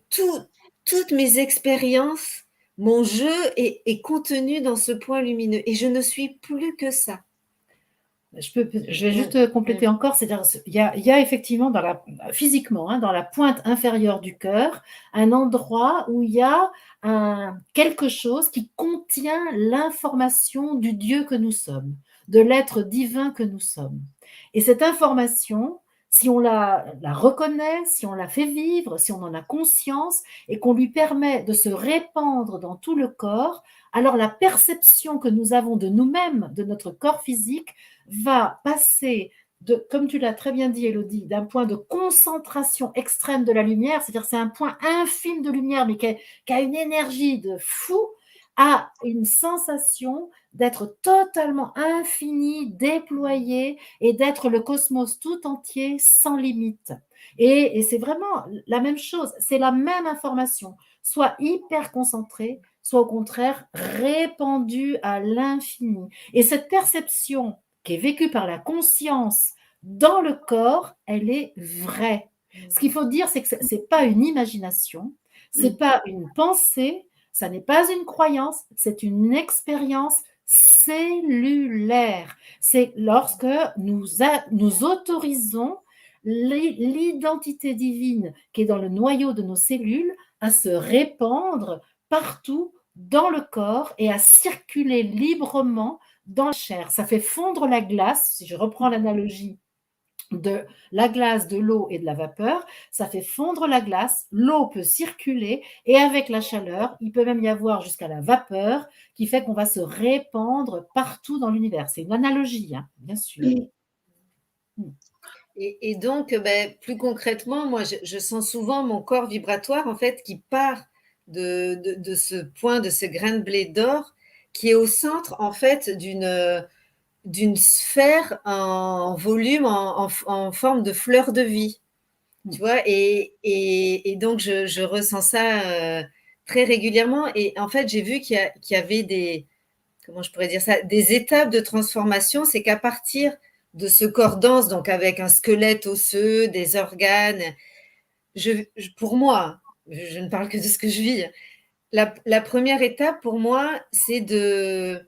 toutes mes expériences, mon jeu est contenu dans ce point lumineux et je ne suis plus que ça. Je vais juste compléter encore, c'est-à-dire il y a effectivement physiquement, hein, dans la pointe inférieure du cœur, un endroit où il y a quelque chose qui contient l'information du Dieu que nous sommes, de l'être divin que nous sommes. Et cette information, si on la reconnaît, si on la fait vivre, si on en a conscience et qu'on lui permet de se répandre dans tout le corps, alors la perception que nous avons de nous-mêmes, de notre corps physique, va passer comme tu l'as très bien dit, Élodie, d'un point de concentration extrême de la lumière, c'est-à-dire c'est un point infime de lumière, mais qui a une énergie de fou, à une sensation d'être totalement infini, déployé, et d'être le cosmos tout entier sans limite. Et c'est vraiment la même chose, c'est la même information, soit hyper concentrée, soit au contraire répandue à l'infini. Et cette perception qui est vécue par la conscience dans le corps, elle est vraie. Ce qu'il faut dire, c'est que ce n'est pas une imagination, ce n'est pas une pensée, ça n'est pas une croyance, c'est une expérience cellulaire. C'est lorsque nous autorisons l'identité divine qui est dans le noyau de nos cellules à se répandre partout dans le corps et à circuler librement dans la chair. Ça fait fondre la glace, si je reprends l'analogie de la glace, de l'eau et de la vapeur, ça fait fondre la glace, l'eau peut circuler et avec la chaleur, il peut même y avoir jusqu'à la vapeur qui fait qu'on va se répandre partout dans l'univers. C'est une analogie, hein, bien sûr. Oui. Et donc, plus concrètement, moi, je sens souvent mon corps vibratoire, en fait, qui part de ce point, de ce grain de blé d'or, qui est au centre, en fait, d'une sphère en volume, en forme de fleur de vie. Tu vois, et donc, je ressens ça très régulièrement. Et en fait, j'ai vu qu'il y avait comment je pourrais dire ça, des étapes de transformation. C'est qu'à partir de ce corps dense, donc avec un squelette osseux, des organes, pour moi, je ne parle que de ce que je vis, la première étape pour moi, c'est que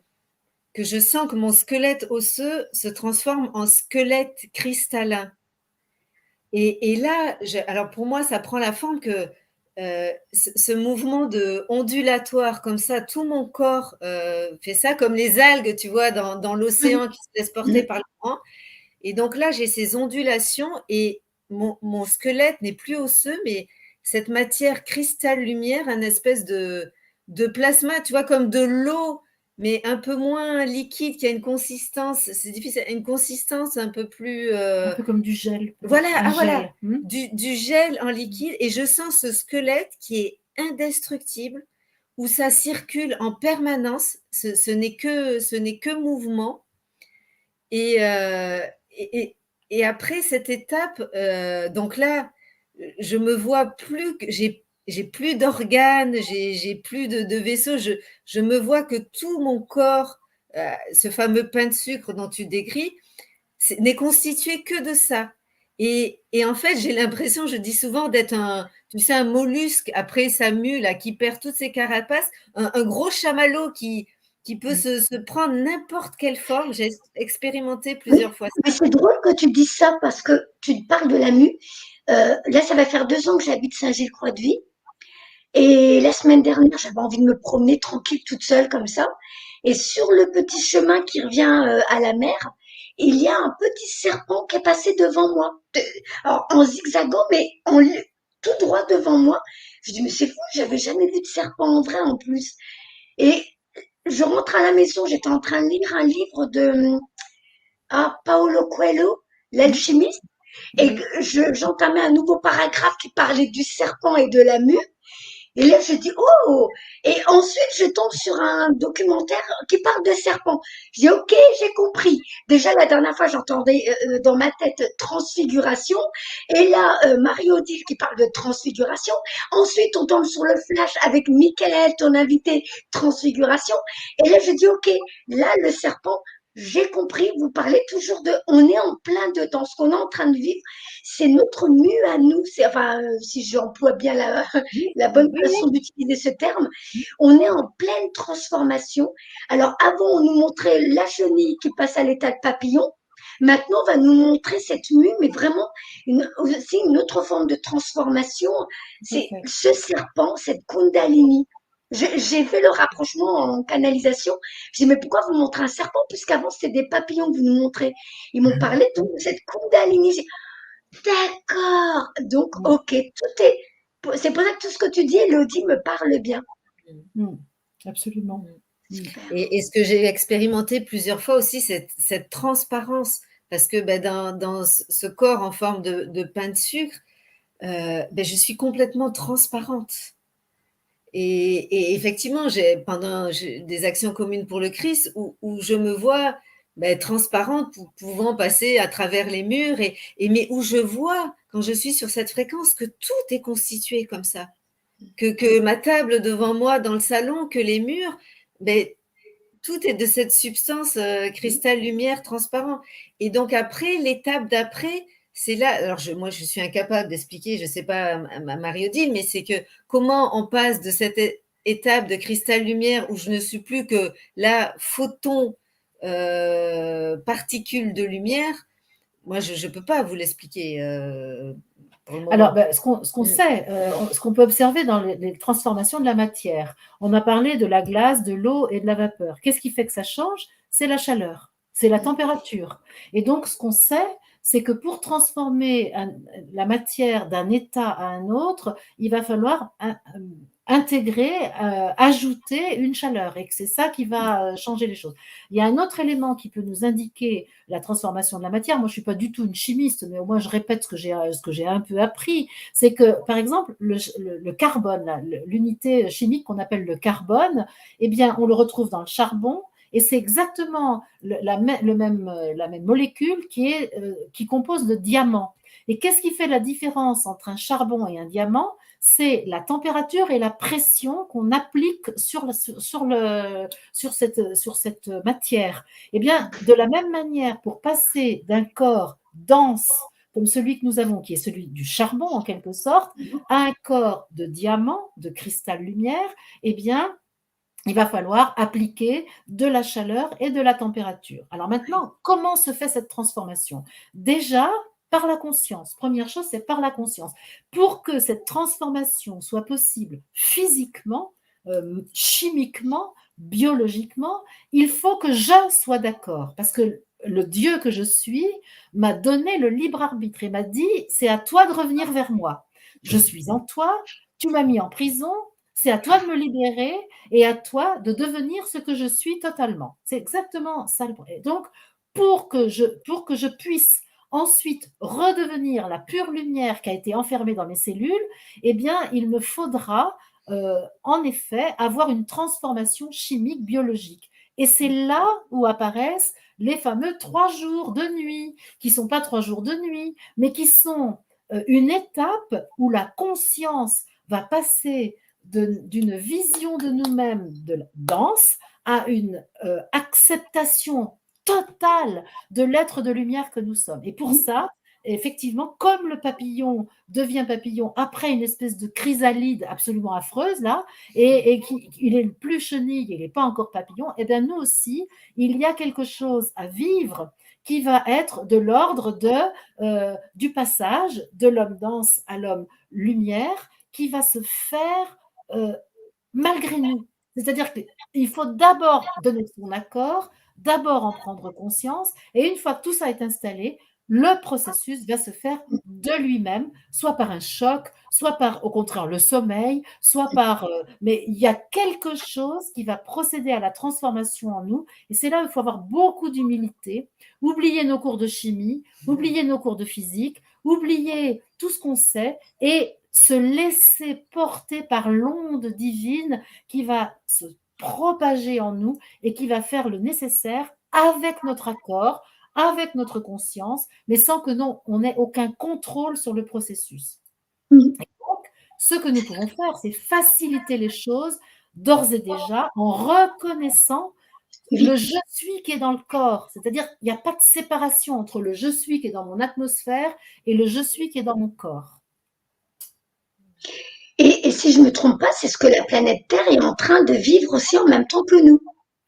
je sens que mon squelette osseux se transforme en squelette cristallin. Et là, alors pour moi, ça prend la forme que ce mouvement de ondulatoire, comme ça, tout mon corps fait ça, comme les algues, tu vois, dans l'océan qui se laissent porter par le courant. Et donc là, j'ai ces ondulations et mon squelette n'est plus osseux, mais cette matière cristal-lumière, un espèce de plasma, tu vois, comme de l'eau, mais un peu moins liquide, qui a une consistance, c'est difficile, une consistance un peu plus… Un peu comme du gel. Voilà, Gel. du gel en liquide. Et je sens ce squelette qui est indestructible, où ça circule en permanence. Ce n'est que mouvement. Et après cette étape, donc là, je me vois plus, j'ai plus d'organes, j'ai plus de vaisseaux, je me vois que tout mon corps, ce fameux pain de sucre dont tu décris, n'est constitué que de ça. Et en fait, j'ai l'impression, je dis souvent, d'être tu sais, un mollusque après sa mue, là, qui perd toutes ses carapaces, un gros chamallow qui peut se prendre n'importe quelle forme. J'ai expérimenté plusieurs fois Mais ça. c'est drôle que tu dises ça parce que tu parles de la mue. Là, ça va faire 2 ans que j'habite Saint-Gilles-Croix-de-Vie. Et la semaine dernière, j'avais envie de me promener tranquille toute seule comme ça. Et sur le petit chemin qui revient à la mer, il y a un petit serpent qui est passé devant moi. Alors, en zigzagant, mais tout droit devant moi. Je dis, mais c'est fou, j'avais jamais vu de serpent en vrai en plus. Et je rentre à la maison, j'étais en train de lire un livre de Paolo Coelho, l'alchimiste, et j'entamais un nouveau paragraphe qui parlait du serpent et de la mue. Et là, je dis, oh! Et ensuite, je tombe sur un documentaire qui parle de serpents. Je dis, ok, j'ai compris. Déjà, la dernière fois, j'entendais dans ma tête transfiguration. Et là, Marie-Odile qui parle de transfiguration. Ensuite, on tombe sur le flash avec Michael, ton invité, transfiguration. Et là, je dis, ok, là, le serpent, j'ai compris, vous parlez toujours on est en plein dedans, ce qu'on est en train de vivre, c'est notre mue à nous, enfin, si j'emploie bien la bonne façon d'utiliser ce terme, on est en pleine transformation. Alors avant, on nous montrait la chenille qui passe à l'état de papillon. Maintenant, on va nous montrer cette mue, mais vraiment aussi une autre forme de transformation. C'est ce serpent, cette Kundalini. J'ai fait le rapprochement en canalisation. Je dis, mais pourquoi vous montrez un serpent puisqu'avant, c'était des papillons que vous nous montrez. Ils m'ont parlé de cette Kundalini. D'accord. Donc, ok, c'est pour ça que tout ce que tu dis, Elodie, me parle bien. Absolument. Et ce que j'ai expérimenté plusieurs fois aussi, cette transparence, parce que dans ce corps en forme de pain de sucre, je suis complètement transparente. Et effectivement, j'ai des actions communes pour le Christ où je me vois transparente, pouvant passer à travers les murs, mais où je vois, quand je suis sur cette fréquence, que tout est constitué comme ça. Que ma table devant moi dans le salon, que les murs, tout est de cette substance cristal, lumière, transparent. Et donc après, l'étape d'après, c'est là, alors moi je suis incapable d'expliquer, je ne sais pas à Marie-Odile, mais c'est que comment on passe de cette étape de cristal lumière où je ne suis plus que la photon particule de lumière, moi je ne peux pas vous l'expliquer pour le moment. Alors, ce qu'on sait, ce qu'on peut observer dans les transformations de la matière, on a parlé de la glace, de l'eau et de la vapeur. Qu'est-ce qui fait que ça change? C'est la chaleur, c'est la température. Et donc, ce qu'on sait, c'est que pour transformer la matière d'un état à un autre, il va falloir intégrer, ajouter une chaleur, et que c'est ça qui va changer les choses. Il y a un autre élément qui peut nous indiquer la transformation de la matière. Moi, je ne suis pas du tout une chimiste, mais au moins je répète ce que j'ai un peu appris. C'est que, par exemple, le carbone, l'unité chimique qu'on appelle le carbone, eh bien, on le retrouve dans le charbon. Et c'est exactement la même molécule qui compose le diamant. Et qu'est-ce qui fait la différence entre un charbon et un diamant? C'est la température et la pression qu'on applique sur cette matière. Eh bien, de la même manière, pour passer d'un corps dense comme celui que nous avons, qui est celui du charbon en quelque sorte, à un corps de diamant, de cristal lumière, eh bien, il va falloir appliquer de la chaleur et de la température. Alors maintenant, comment se fait cette transformation? Déjà, par la conscience. Première chose, c'est par la conscience. Pour que cette transformation soit possible physiquement, chimiquement, biologiquement, il faut que je sois d'accord. Parce que le Dieu que je suis m'a donné le libre arbitre et m'a dit, c'est à toi de revenir vers moi. Je suis en toi, tu m'as mis en prison, c'est à toi de me libérer et à toi de devenir ce que je suis totalement. C'est exactement ça le problème. Donc, pour que je puisse ensuite redevenir la pure lumière qui a été enfermée dans mes cellules, eh bien, il me faudra en effet avoir une transformation chimique biologique. Et c'est là où apparaissent les fameux 3 jours de nuit, qui ne sont pas 3 jours de nuit, mais qui sont une étape où la conscience va passer d'une vision de nous-mêmes dense à une acceptation totale de l'être de lumière que nous sommes. Et pour ça, effectivement, comme le papillon devient papillon après une espèce de chrysalide absolument affreuse, là, et qu'il est plus chenille, il n'est pas encore papillon, et bien nous aussi, il y a quelque chose à vivre qui va être de l'ordre du passage de l'homme dense à l'homme lumière, qui va se faire malgré nous. C'est-à-dire qu'il faut d'abord donner son accord, d'abord en prendre conscience, et une fois que tout ça est installé, le processus va se faire de lui-même, soit par un choc, soit par, au contraire, le sommeil, soit par... mais il y a quelque chose qui va procéder à la transformation en nous, et c'est là où il faut avoir beaucoup d'humilité, oublier nos cours de chimie, oublier nos cours de physique, oublier tout ce qu'on sait, et se laisser porter par l'onde divine qui va se propager en nous et qui va faire le nécessaire avec notre accord, avec notre conscience, mais sans que on n'ait aucun contrôle sur le processus. Et donc, ce que nous pouvons faire, c'est faciliter les choses d'ores et déjà en reconnaissant le je suis qui est dans le corps. C'est-à-dire qu'il n'y a pas de séparation entre le je suis qui est dans mon atmosphère et le je suis qui est dans mon corps. Et si je ne me trompe pas, c'est ce que la planète Terre est en train de vivre aussi en même temps que nous.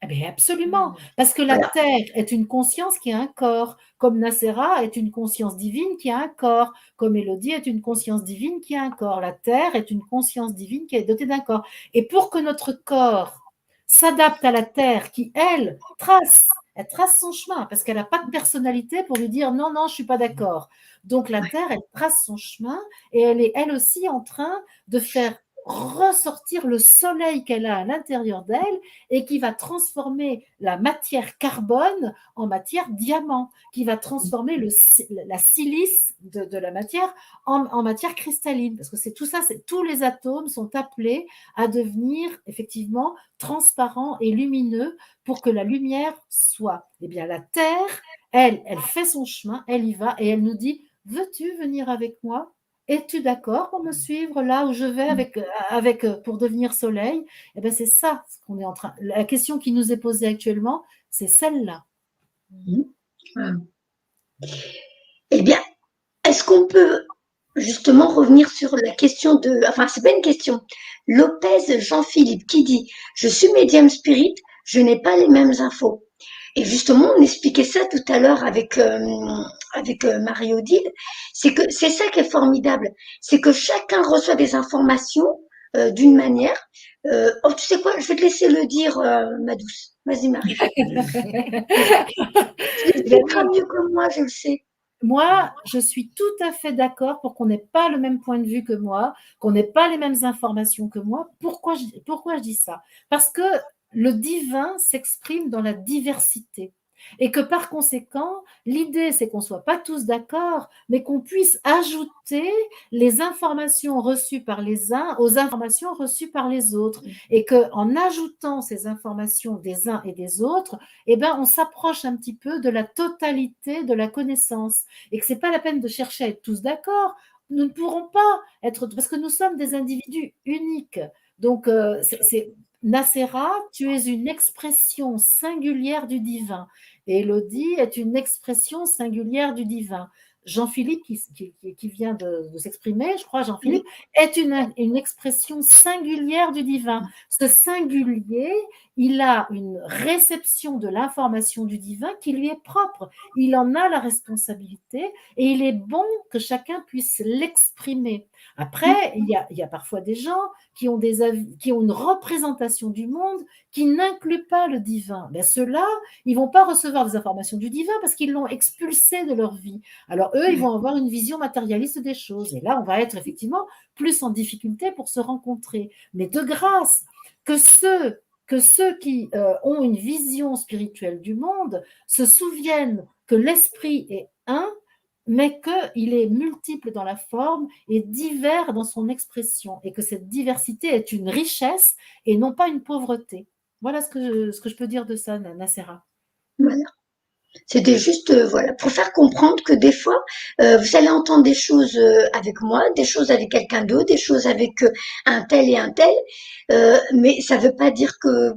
Eh bien, absolument, parce que la Terre est une conscience qui a un corps, comme Nacera est une conscience divine qui a un corps, comme Élodie est une conscience divine qui a un corps. La Terre est une conscience divine qui est dotée d'un corps. Et pour que notre corps s'adapte à la Terre, qui, elle trace son chemin, parce qu'elle n'a pas de personnalité pour lui dire non, non, je ne suis pas d'accord. Donc la Terre, elle trace son chemin et elle est elle aussi en train de faire ressortir le soleil qu'elle a à l'intérieur d'elle et qui va transformer la matière carbone en matière diamant, qui va transformer la silice de la matière en matière cristalline. Parce que c'est tout ça, tous les atomes sont appelés à devenir effectivement transparents et lumineux pour que la lumière soit. Eh bien, la Terre, elle fait son chemin, elle y va et elle nous dit, veux-tu venir avec moi ? es-tu d'accord pour me suivre là où je vais pour devenir soleil? Eh bien, c'est ça ce qu'on est en train. La question qui nous est posée actuellement, c'est celle-là. Voilà. Eh bien, est-ce qu'on peut justement revenir sur la question de, enfin, c'est pas une question. Lopez Jean-Philippe qui dit, je suis médium spirit, je n'ai pas les mêmes infos. Et justement, on expliquait ça tout à l'heure avec Marie-Odile. C'est que c'est ça qui est formidable. C'est que chacun reçoit des informations d'une manière. Oh, tu sais quoi? Je vais te laisser le dire, ma douce. Vas-y, Marie. Tu l'expliqueras mieux que moi, je le sais. Moi, je suis tout à fait d'accord pour qu'on n'ait pas le même point de vue que moi, qu'on n'ait pas les mêmes informations que moi. Pourquoi je dis ça? Parce que le divin s'exprime dans la diversité. Et que par conséquent, l'idée, c'est qu'on ne soit pas tous d'accord, mais qu'on puisse ajouter les informations reçues par les uns aux informations reçues par les autres. Et qu'en ajoutant ces informations des uns et des autres, eh ben, on s'approche un petit peu de la totalité de la connaissance et que ce n'est pas la peine de chercher à être tous d'accord. Nous ne pourrons pas être, parce que nous sommes des individus uniques. Donc, Nacera, tu es une expression singulière du divin. Et Élodie est une expression singulière du divin. Jean-Philippe, qui vient de s'exprimer, je crois, Jean-Philippe, est une expression singulière du divin. Ce singulier, il a une réception de l'information du divin qui lui est propre. Il en a la responsabilité et il est bon que chacun puisse l'exprimer. Après, il y a parfois des gens qui ont une représentation du monde qui n'inclut pas le divin. Ben, ceux-là, ils vont pas recevoir des informations du divin parce qu'ils l'ont expulsé de leur vie. Alors eux, ils vont avoir une vision matérialiste des choses. Et là, on va être effectivement plus en difficulté pour se rencontrer. Mais de grâce, que ceux qui ont une vision spirituelle du monde se souviennent que l'esprit est un, mais qu'il est multiple dans la forme et divers dans son expression, et que cette diversité est une richesse et non pas une pauvreté. Voilà ce que je peux dire de ça, Nacera. Voilà. C'était juste, voilà, pour faire comprendre que des fois, vous allez entendre des choses avec moi, des choses avec quelqu'un d'autre, des choses avec un tel et un tel, mais ça veut pas dire que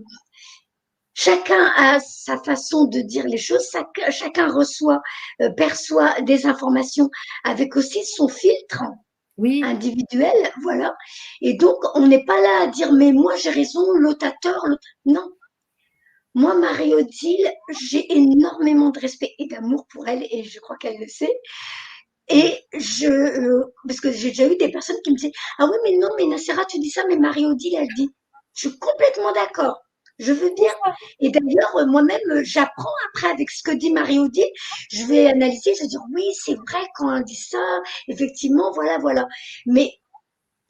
chacun a sa façon de dire les choses, chacun reçoit, perçoit des informations avec aussi son filtre Oui, individuel, voilà. Et donc, on n'est pas là à dire, mais moi j'ai raison, l'autre a tort, non. Moi, Marie-Odile, j'ai énormément de respect et d'amour pour elle et je crois qu'elle le sait. Et parce que j'ai déjà eu des personnes qui me disaient, ah oui, mais non, mais Nacera, tu dis ça, mais Marie-Odile, elle dit, je suis complètement d'accord. Je veux bien. Et d'ailleurs, moi-même, j'apprends après avec ce que dit Marie-Odile. Je vais analyser, je vais dire, oui, c'est vrai quand on dit ça, effectivement, voilà, voilà. Mais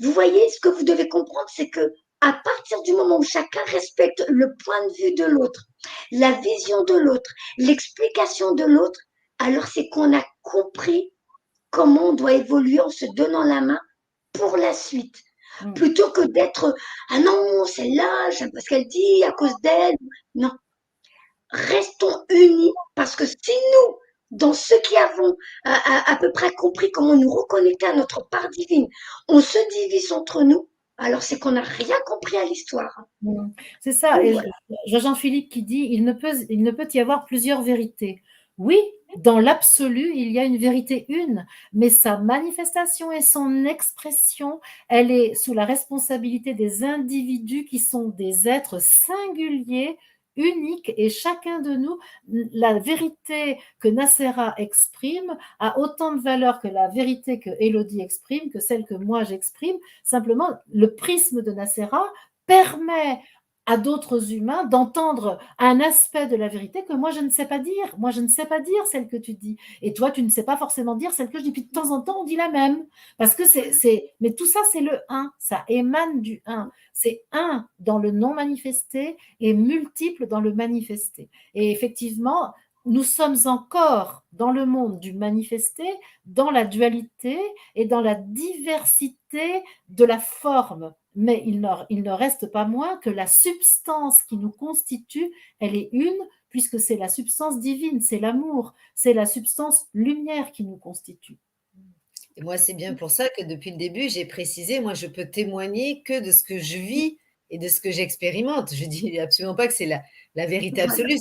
vous voyez, ce que vous devez comprendre, c'est que à partir du moment où chacun respecte le point de vue de l'autre, la vision de l'autre, l'explication de l'autre, alors c'est qu'on a compris comment on doit évoluer en se donnant la main pour la suite. Plutôt que d'être, ah non, celle-là, j'aime pas ce qu'elle dit, à cause d'elle. Non. Restons unis parce que si nous, dans ceux qui avons à peu près compris comment nous reconnecter à notre part divine, on se divise entre nous, alors c'est qu'on n'a rien compris à l'histoire. c'est ça. Donc Et voilà. Jean-Philippe qui dit, il ne peut y avoir plusieurs vérités. Oui, dans l'absolu, il y a une vérité une, mais sa manifestation et son expression, elle est sous la responsabilité des individus qui sont des êtres singuliers, uniques, et chacun de nous, la vérité que Nacera exprime a autant de valeur que la vérité que Élodie exprime, que celle que moi j'exprime. Simplement, le prisme de Nacera permet à d'autres humains d'entendre un aspect de la vérité que moi je ne sais pas dire. Moi je ne sais pas dire celle que tu dis. Et toi tu ne sais pas forcément dire celle que je dis. Puis de temps en temps on dit la même. Parce que mais tout ça c'est le un. Ça émane du un. C'est un dans le non manifesté et multiple dans le manifesté. Et effectivement, nous sommes encore dans le monde du manifesté, dans la dualité et dans la diversité de la forme. Mais il ne reste pas moins que la substance qui nous constitue, elle est une, puisque c'est la substance divine, c'est l'amour, c'est la substance lumière qui nous constitue. Et moi, c'est bien pour ça que depuis le début, j'ai précisé, moi, je peux témoigner que de ce que je vis et de ce que j'expérimente. Je dis absolument pas que c'est la vérité Voilà. absolue,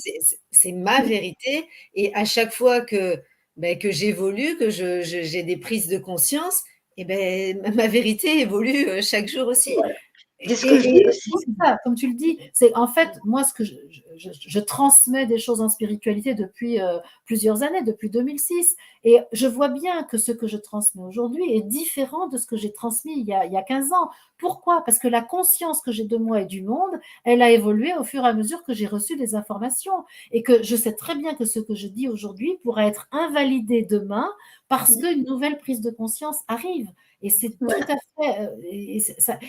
c'est ma vérité et à chaque fois que, que j'évolue, que j'ai des prises de conscience, et ben, ma vérité évolue chaque jour aussi. Voilà. C'est ce que je dis Et aussi. C'est ça, comme tu le dis, c'est en fait, moi, ce que je transmets des choses en spiritualité depuis plusieurs années, depuis 2006, et je vois bien que ce que je transmets aujourd'hui est différent de ce que j'ai transmis il y a 15 ans. Pourquoi? Parce que la conscience que j'ai de moi et du monde, elle a évolué au fur et à mesure que j'ai reçu des informations, et que je sais très bien que ce que je dis aujourd'hui pourra être invalidé demain parce qu'une nouvelle prise de conscience arrive. Et c'est tout Voilà. à fait.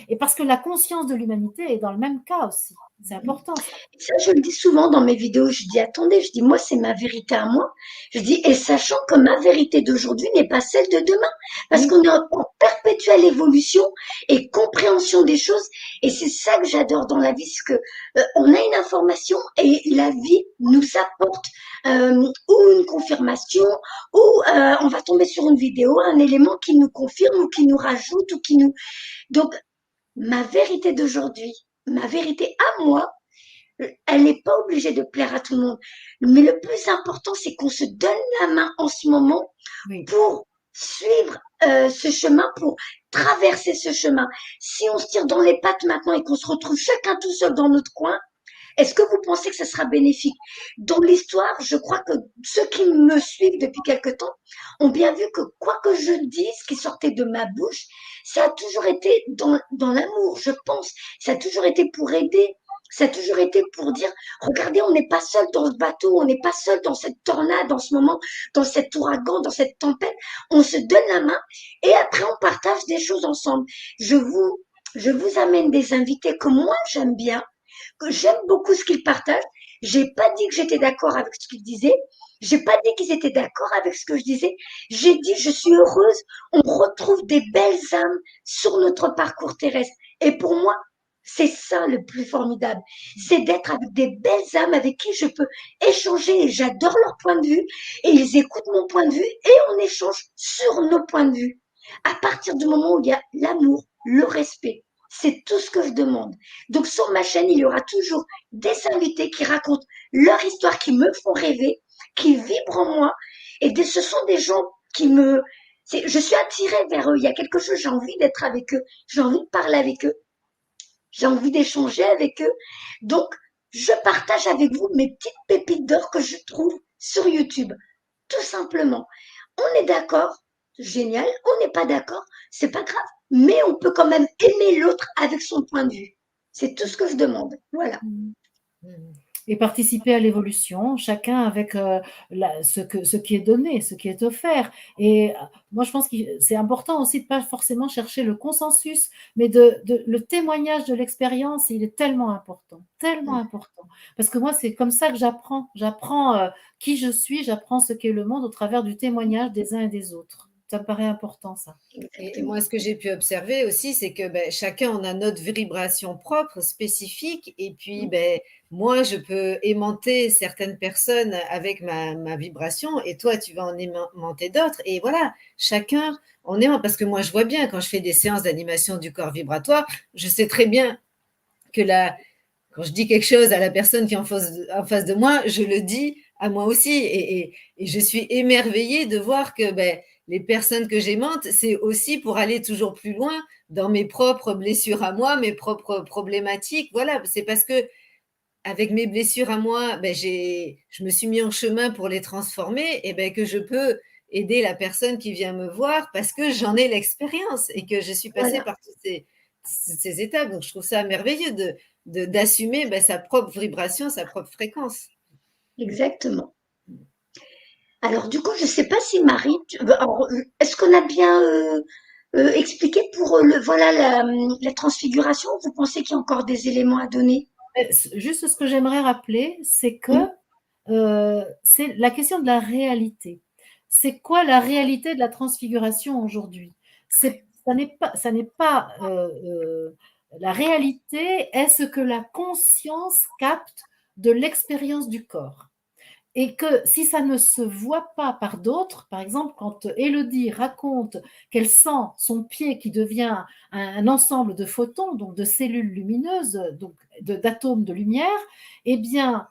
Et parce que la conscience de l'humanité est dans le même cas aussi. C'est important, ça. Ça, je le dis souvent dans mes vidéos. Je dis, attendez, je dis, moi, c'est ma vérité à moi. Je dis, et sachant que ma vérité d'aujourd'hui n'est pas celle de demain. Parce Oui, qu'on est en perpétuelle évolution et compréhension des choses. Et c'est ça que j'adore dans la vie, c'est que on a une information et la vie nous apporte ou une confirmation ou on va tomber sur une vidéo, un élément qui nous confirme ou qui nous rajoute ou qui nous... Donc, ma vérité d'aujourd'hui, ma vérité à moi, elle n'est pas obligée de plaire à tout le monde. Mais le plus important, c'est qu'on se donne la main en ce moment oui. pour suivre ce chemin, pour traverser ce chemin. Si on se tire dans les pattes maintenant et qu'on se retrouve chacun tout seul dans notre coin, est-ce que vous pensez que ça sera bénéfique? Dans l'histoire, je crois que ceux qui me suivent depuis quelque temps ont bien vu que quoi que je dise qui sortait de ma bouche, ça a toujours été dans l'amour, je pense. Ça a toujours été pour aider. Ça a toujours été pour dire, regardez, on n'est pas seul dans ce bateau, on n'est pas seul dans cette tornade en ce moment, dans cet ouragan, dans cette tempête. On se donne la main et après on partage des choses ensemble. Je vous, je vous amène des invités que moi j'aime bien, que j'aime beaucoup ce qu'ils partagent. J'ai pas dit que j'étais d'accord avec ce qu'ils disaient. J'ai pas dit qu'ils étaient d'accord avec ce que je disais. J'ai dit je suis heureuse. On retrouve des belles âmes sur notre parcours terrestre. Et pour moi, c'est ça le plus formidable. C'est d'être avec des belles âmes avec qui je peux échanger et j'adore leur point de vue et ils écoutent mon point de vue et on échange sur nos points de vue. À partir du moment où il y a l'amour, le respect, c'est tout ce que je demande. Donc sur ma chaîne, il y aura toujours des invités qui racontent leur histoire, qui me font rêver, qui vibrent en moi. Et ce sont des gens qui me... Je suis attirée vers eux. Il y a quelque chose, j'ai envie d'être avec eux. J'ai envie de parler avec eux. J'ai envie d'échanger avec eux. Donc, je partage avec vous mes petites pépites d'or que je trouve sur YouTube. Tout simplement. On est d'accord, génial. On n'est pas d'accord, c'est pas grave. Mais on peut quand même aimer l'autre avec son point de vue. C'est tout ce que je demande. Voilà. Mm. Mmh. Et participer à l'évolution, chacun avec ce qui est donné, ce qui est offert. Et moi, je pense que c'est important aussi de ne pas forcément chercher le consensus, mais le témoignage de l'expérience, il est tellement important, tellement important. Parce que moi, c'est comme ça que j'apprends. J'apprends qui je suis, j'apprends ce qu'est le monde au travers du témoignage des uns et des autres. Ça me paraît important, ça. Et Exactement. moi, ce que j'ai pu observer aussi, c'est que chacun, on a notre vibration propre, spécifique. Et puis, moi, je peux aimanter certaines personnes avec ma vibration, et toi, tu vas en aimanter d'autres. Et voilà, chacun, on aimante. Parce que moi, je vois bien, quand je fais des séances d'animation du corps vibratoire, je sais très bien que quand je dis quelque chose à la personne qui est en face de moi, je le dis à moi aussi. Et je suis émerveillée de voir que les personnes que j'aimante, c'est aussi pour aller toujours plus loin dans mes propres blessures à moi, mes propres problématiques. Voilà, c'est parce que avec mes blessures à moi, je me suis mis en chemin pour les transformer et que je peux aider la personne qui vient me voir parce que j'en ai l'expérience et que je suis passée Voilà. par toutes ces étapes. Donc, je trouve ça merveilleux d'assumer sa propre vibration, sa propre fréquence. Exactement. Alors, du coup, je ne sais pas si Marie, alors, est-ce qu'on a bien expliqué pour voilà, la transfiguration? Vous pensez qu'il y a encore des éléments à donner? Juste ce que j'aimerais rappeler, c'est que Mm. c'est la question de la réalité. C'est quoi la réalité de la transfiguration aujourd'hui? Ça n'est pas la réalité est ce que la conscience capte de l'expérience du corps. et que si ça ne se voit pas par d'autres, par exemple, quand Élodie raconte qu'elle sent son pied qui devient un ensemble de photons, donc de cellules lumineuses, donc d'atomes de lumière, eh bien,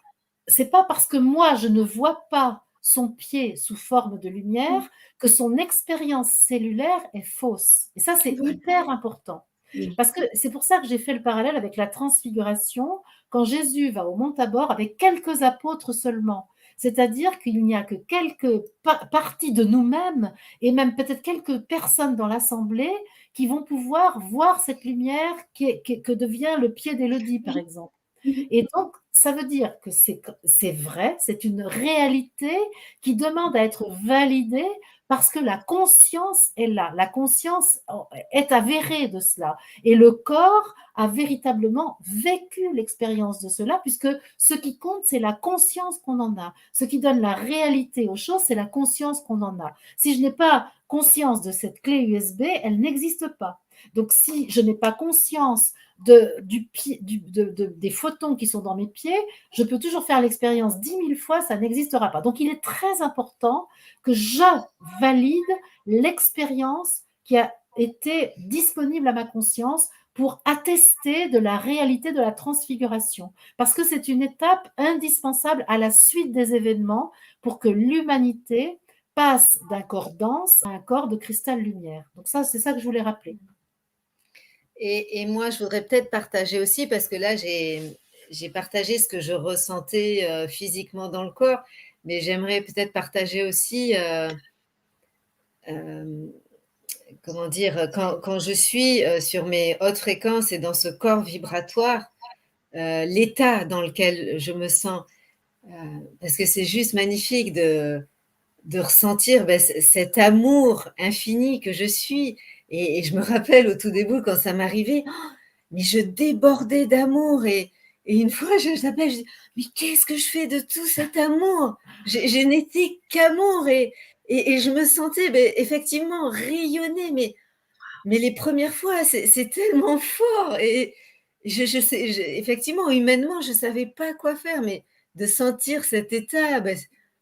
c'est pas parce que moi je ne vois pas son pied sous forme de lumière que son expérience cellulaire est fausse. Et ça, c'est Voilà. hyper important. Oui. Parce que c'est pour ça que j'ai fait le parallèle avec la transfiguration, quand Jésus va au mont Tabor avec quelques apôtres seulement. C'est-à-dire qu'il n'y a que quelques parties de nous-mêmes et même peut-être quelques personnes dans l'assemblée qui vont pouvoir voir cette lumière que devient le pied d'Élodie, par exemple. Oui. Et donc, ça veut dire que c'est vrai, c'est une réalité qui demande à être validée parce que la conscience est là. La conscience est avérée de cela. Et le corps a véritablement vécu l'expérience de cela, puisque ce qui compte, c'est la conscience qu'on en a. Ce qui donne la réalité aux choses, c'est la conscience qu'on en a. Si je n'ai pas conscience de cette clé USB, elle n'existe pas. Donc, si je n'ai pas conscience des photons qui sont dans mes pieds, je peux toujours faire l'expérience 10 000 fois, ça n'existera pas. Donc, il est très important que je valide l'expérience qui a été disponible à ma conscience pour attester de la réalité de la transfiguration. Parce que c'est une étape indispensable à la suite des événements pour que l'humanité passe d'un corps dense à un corps de cristal lumière. Donc ça, c'est ça que je voulais rappeler. Et moi, je voudrais peut-être partager aussi, parce que là, j'ai partagé ce que je ressentais physiquement dans le corps, mais j'aimerais peut-être partager aussi, comment dire, quand je suis sur mes hautes fréquences et dans ce corps vibratoire, l'état dans lequel je me sens, parce que c'est juste magnifique de ressentir cet amour infini que je suis. Et je me rappelle au tout début, quand ça m'arrivait, mais je débordais d'amour. Et une fois, je t'appelle, je dis, mais qu'est-ce que je fais de tout cet amour? Je n'étais qu'amour. Et je me sentais effectivement rayonner. Mais les premières fois, c'est tellement fort. Et effectivement, humainement, je ne savais pas quoi faire. Mais de sentir cet état,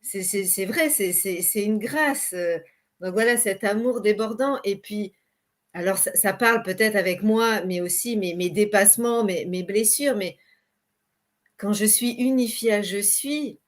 c'est vrai, c'est une grâce. Donc voilà, cet amour débordant. Et puis, alors ça parle peut-être avec moi, mais aussi mes dépassements, mes blessures. Mais quand je suis unifiée à je suis,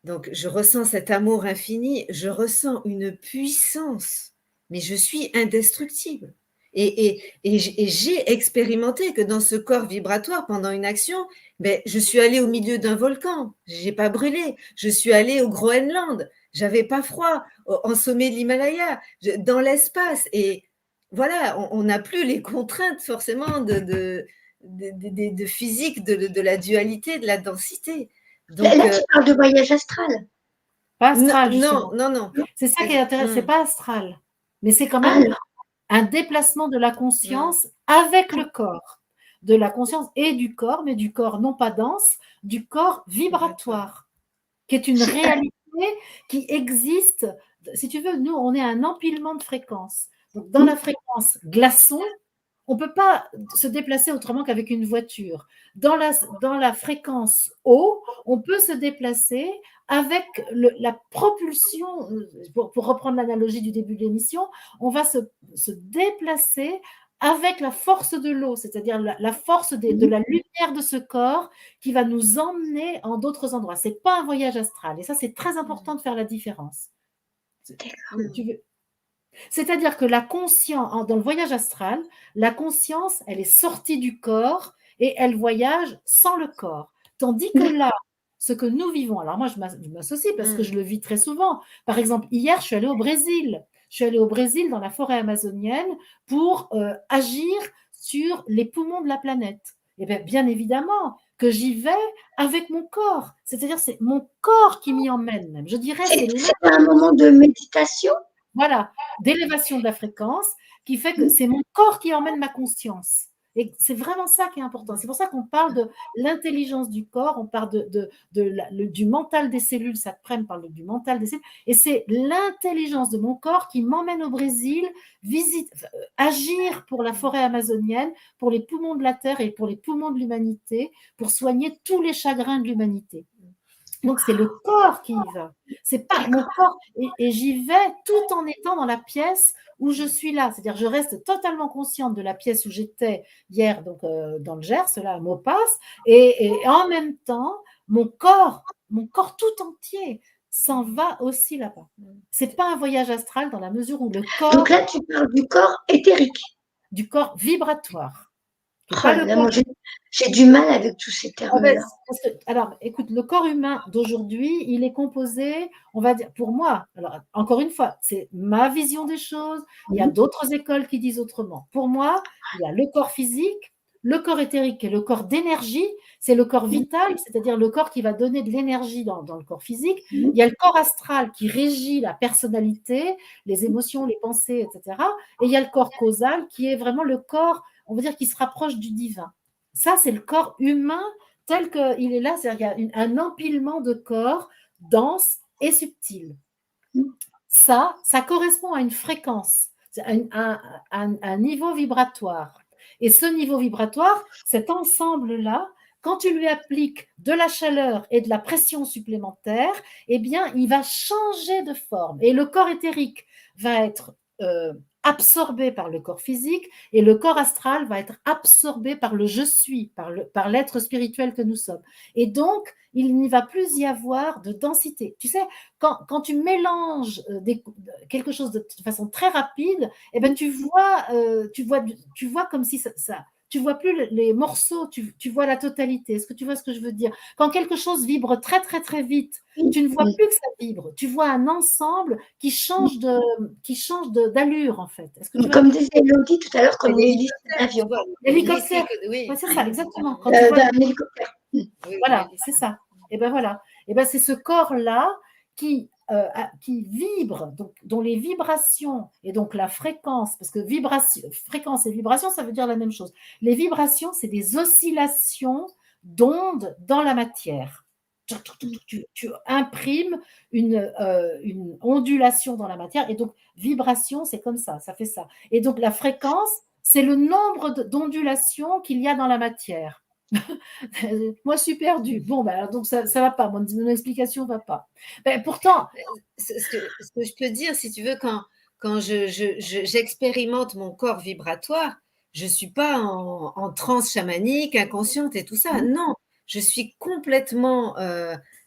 donc je ressens cet amour infini, je ressens une puissance, mais je suis indestructible. Et j'ai expérimenté que dans ce corps vibratoire, pendant une action, je suis allée au milieu d'un volcan, j'ai pas brûlé. Je suis allée au Groenland, j'avais pas froid, en sommet de l'Himalaya, dans l'espace. Et voilà, on n'a plus les contraintes forcément de physique, de la dualité, de la densité. Donc, Là, tu parles de voyage astral. Pas non, astral, non, justement. non, non. C'est ça qui est intéressant, c'est pas astral. Mais c'est quand même Alors, un déplacement de la conscience avec le corps. De la conscience et du corps, mais du corps non pas dense, du corps vibratoire, qui est une c'est réalité qui existe. Si tu veux, nous, on est un empilement de fréquences. Donc, dans la fréquence glaçon, on ne peut pas se déplacer autrement qu'avec une voiture. Dans la fréquence eau, on peut se déplacer avec la propulsion, pour reprendre l'analogie du début de l'émission, on va se déplacer avec la force de l'eau, c'est-à-dire la force de la lumière de ce corps qui va nous emmener en d'autres endroits. Ce n'est pas un voyage astral. Et ça, c'est très important de faire la différence. C'est-à-dire que la conscience, dans le voyage astral, la conscience, elle est sortie du corps et elle voyage sans le corps. Tandis que là, ce que nous vivons, alors moi je m'associe parce que je le vis très souvent. Par exemple, hier, je suis allée au Brésil. Je suis allée au Brésil dans la forêt amazonienne pour agir sur les poumons de la planète. Et bien évidemment que j'y vais avec mon corps. C'est-à-dire c'est mon corps qui m'y emmène même. Je dirais c'est un moment de méditation. voilà, d'élévation de la fréquence qui fait que c'est mon corps qui emmène ma conscience. Et c'est vraiment ça qui est important. C'est pour ça qu'on parle de l'intelligence du corps, on parle du mental des cellules, Satprem parle du mental des cellules, et c'est l'intelligence de mon corps qui m'emmène au Brésil, agir pour la forêt amazonienne, pour les poumons de la Terre et pour les poumons de l'humanité, pour soigner tous les chagrins de l'humanité. Donc, c'est le corps qui y va. C'est pas mon D'accord. corps. Et j'y vais tout en étant dans la pièce où je suis là. C'est-à-dire, je reste totalement consciente de la pièce où j'étais hier, donc dans le Gers, là, à Maupas, et en même temps, mon corps tout entier s'en va aussi là-bas. C'est pas un voyage astral dans la mesure où le Donc corps, là, tu parles du corps éthérique. du corps vibratoire, qui n'est Oh pas là le là, corps. moi, j'ai du mal avec tous ces Ah ben, termes-là. parce que, alors, écoute, le corps humain d'aujourd'hui, il est composé, on va dire, pour moi, alors, encore une fois, c'est ma vision des choses, il y a Mhm. d'autres écoles qui disent autrement. Pour moi, il y a le corps physique, le corps éthérique et le corps d'énergie, c'est le corps vital, c'est-à-dire le corps qui va donner de l'énergie dans le corps physique. Mhm. Il y a le corps astral qui régit la personnalité, les émotions, les pensées, etc. Et il y a le corps causal qui est vraiment le corps, on va dire, qui se rapproche du divin. Ça, c'est le corps humain tel qu'il est là, c'est-à-dire qu'il y a un empilement de corps dense et subtil. Ça correspond à une fréquence, un niveau vibratoire. Et ce niveau vibratoire, cet ensemble-là, quand tu lui appliques de la chaleur et de la pression supplémentaire, eh bien, il va changer de forme. Et le corps éthérique va être absorbé par le corps physique et le corps astral va être absorbé par le je suis, par l'être spirituel que nous sommes. Et donc, il n'y va plus y avoir de densité. Tu sais, quand tu mélanges quelque chose de façon très rapide, eh ben, tu vois comme si tu vois plus les morceaux, tu vois la totalité. Est-ce que tu vois ce que je veux dire? Quand quelque chose vibre très, très, très vite, tu ne vois plus que ça vibre. Tu vois un ensemble qui change d'allure, en fait. Est-ce que tu vois? Comme disait Elodie tout à l'heure, C'est comme une hélice d'un l'hélicoptère, tu avion. vois? L'hélice L'hélicoptère. oui. Ouais, c'est ça, exactement. Quand tu D'un vois, hélicoptère. Oui, voilà, l'hélice. c'est ça. Et ben voilà. Et ben c'est ce corps-là qui vibre, donc, dont les vibrations et donc la fréquence, parce que fréquence et vibration, ça veut dire la même chose. Les vibrations, c'est des oscillations d'ondes dans la matière. Tu imprimes une ondulation dans la matière, et donc vibration, c'est comme ça fait ça. Et donc la fréquence, c'est le nombre d'ondulations qu'il y a dans la matière. Moi, je suis perdue. Bon, ben, donc ça ne va pas. Mon explication ne va pas. Ben, pourtant, Ce que je peux dire, si tu veux, quand j'expérimente mon corps vibratoire, je ne suis pas en transe chamanique, inconsciente et tout ça. Non, je suis complètement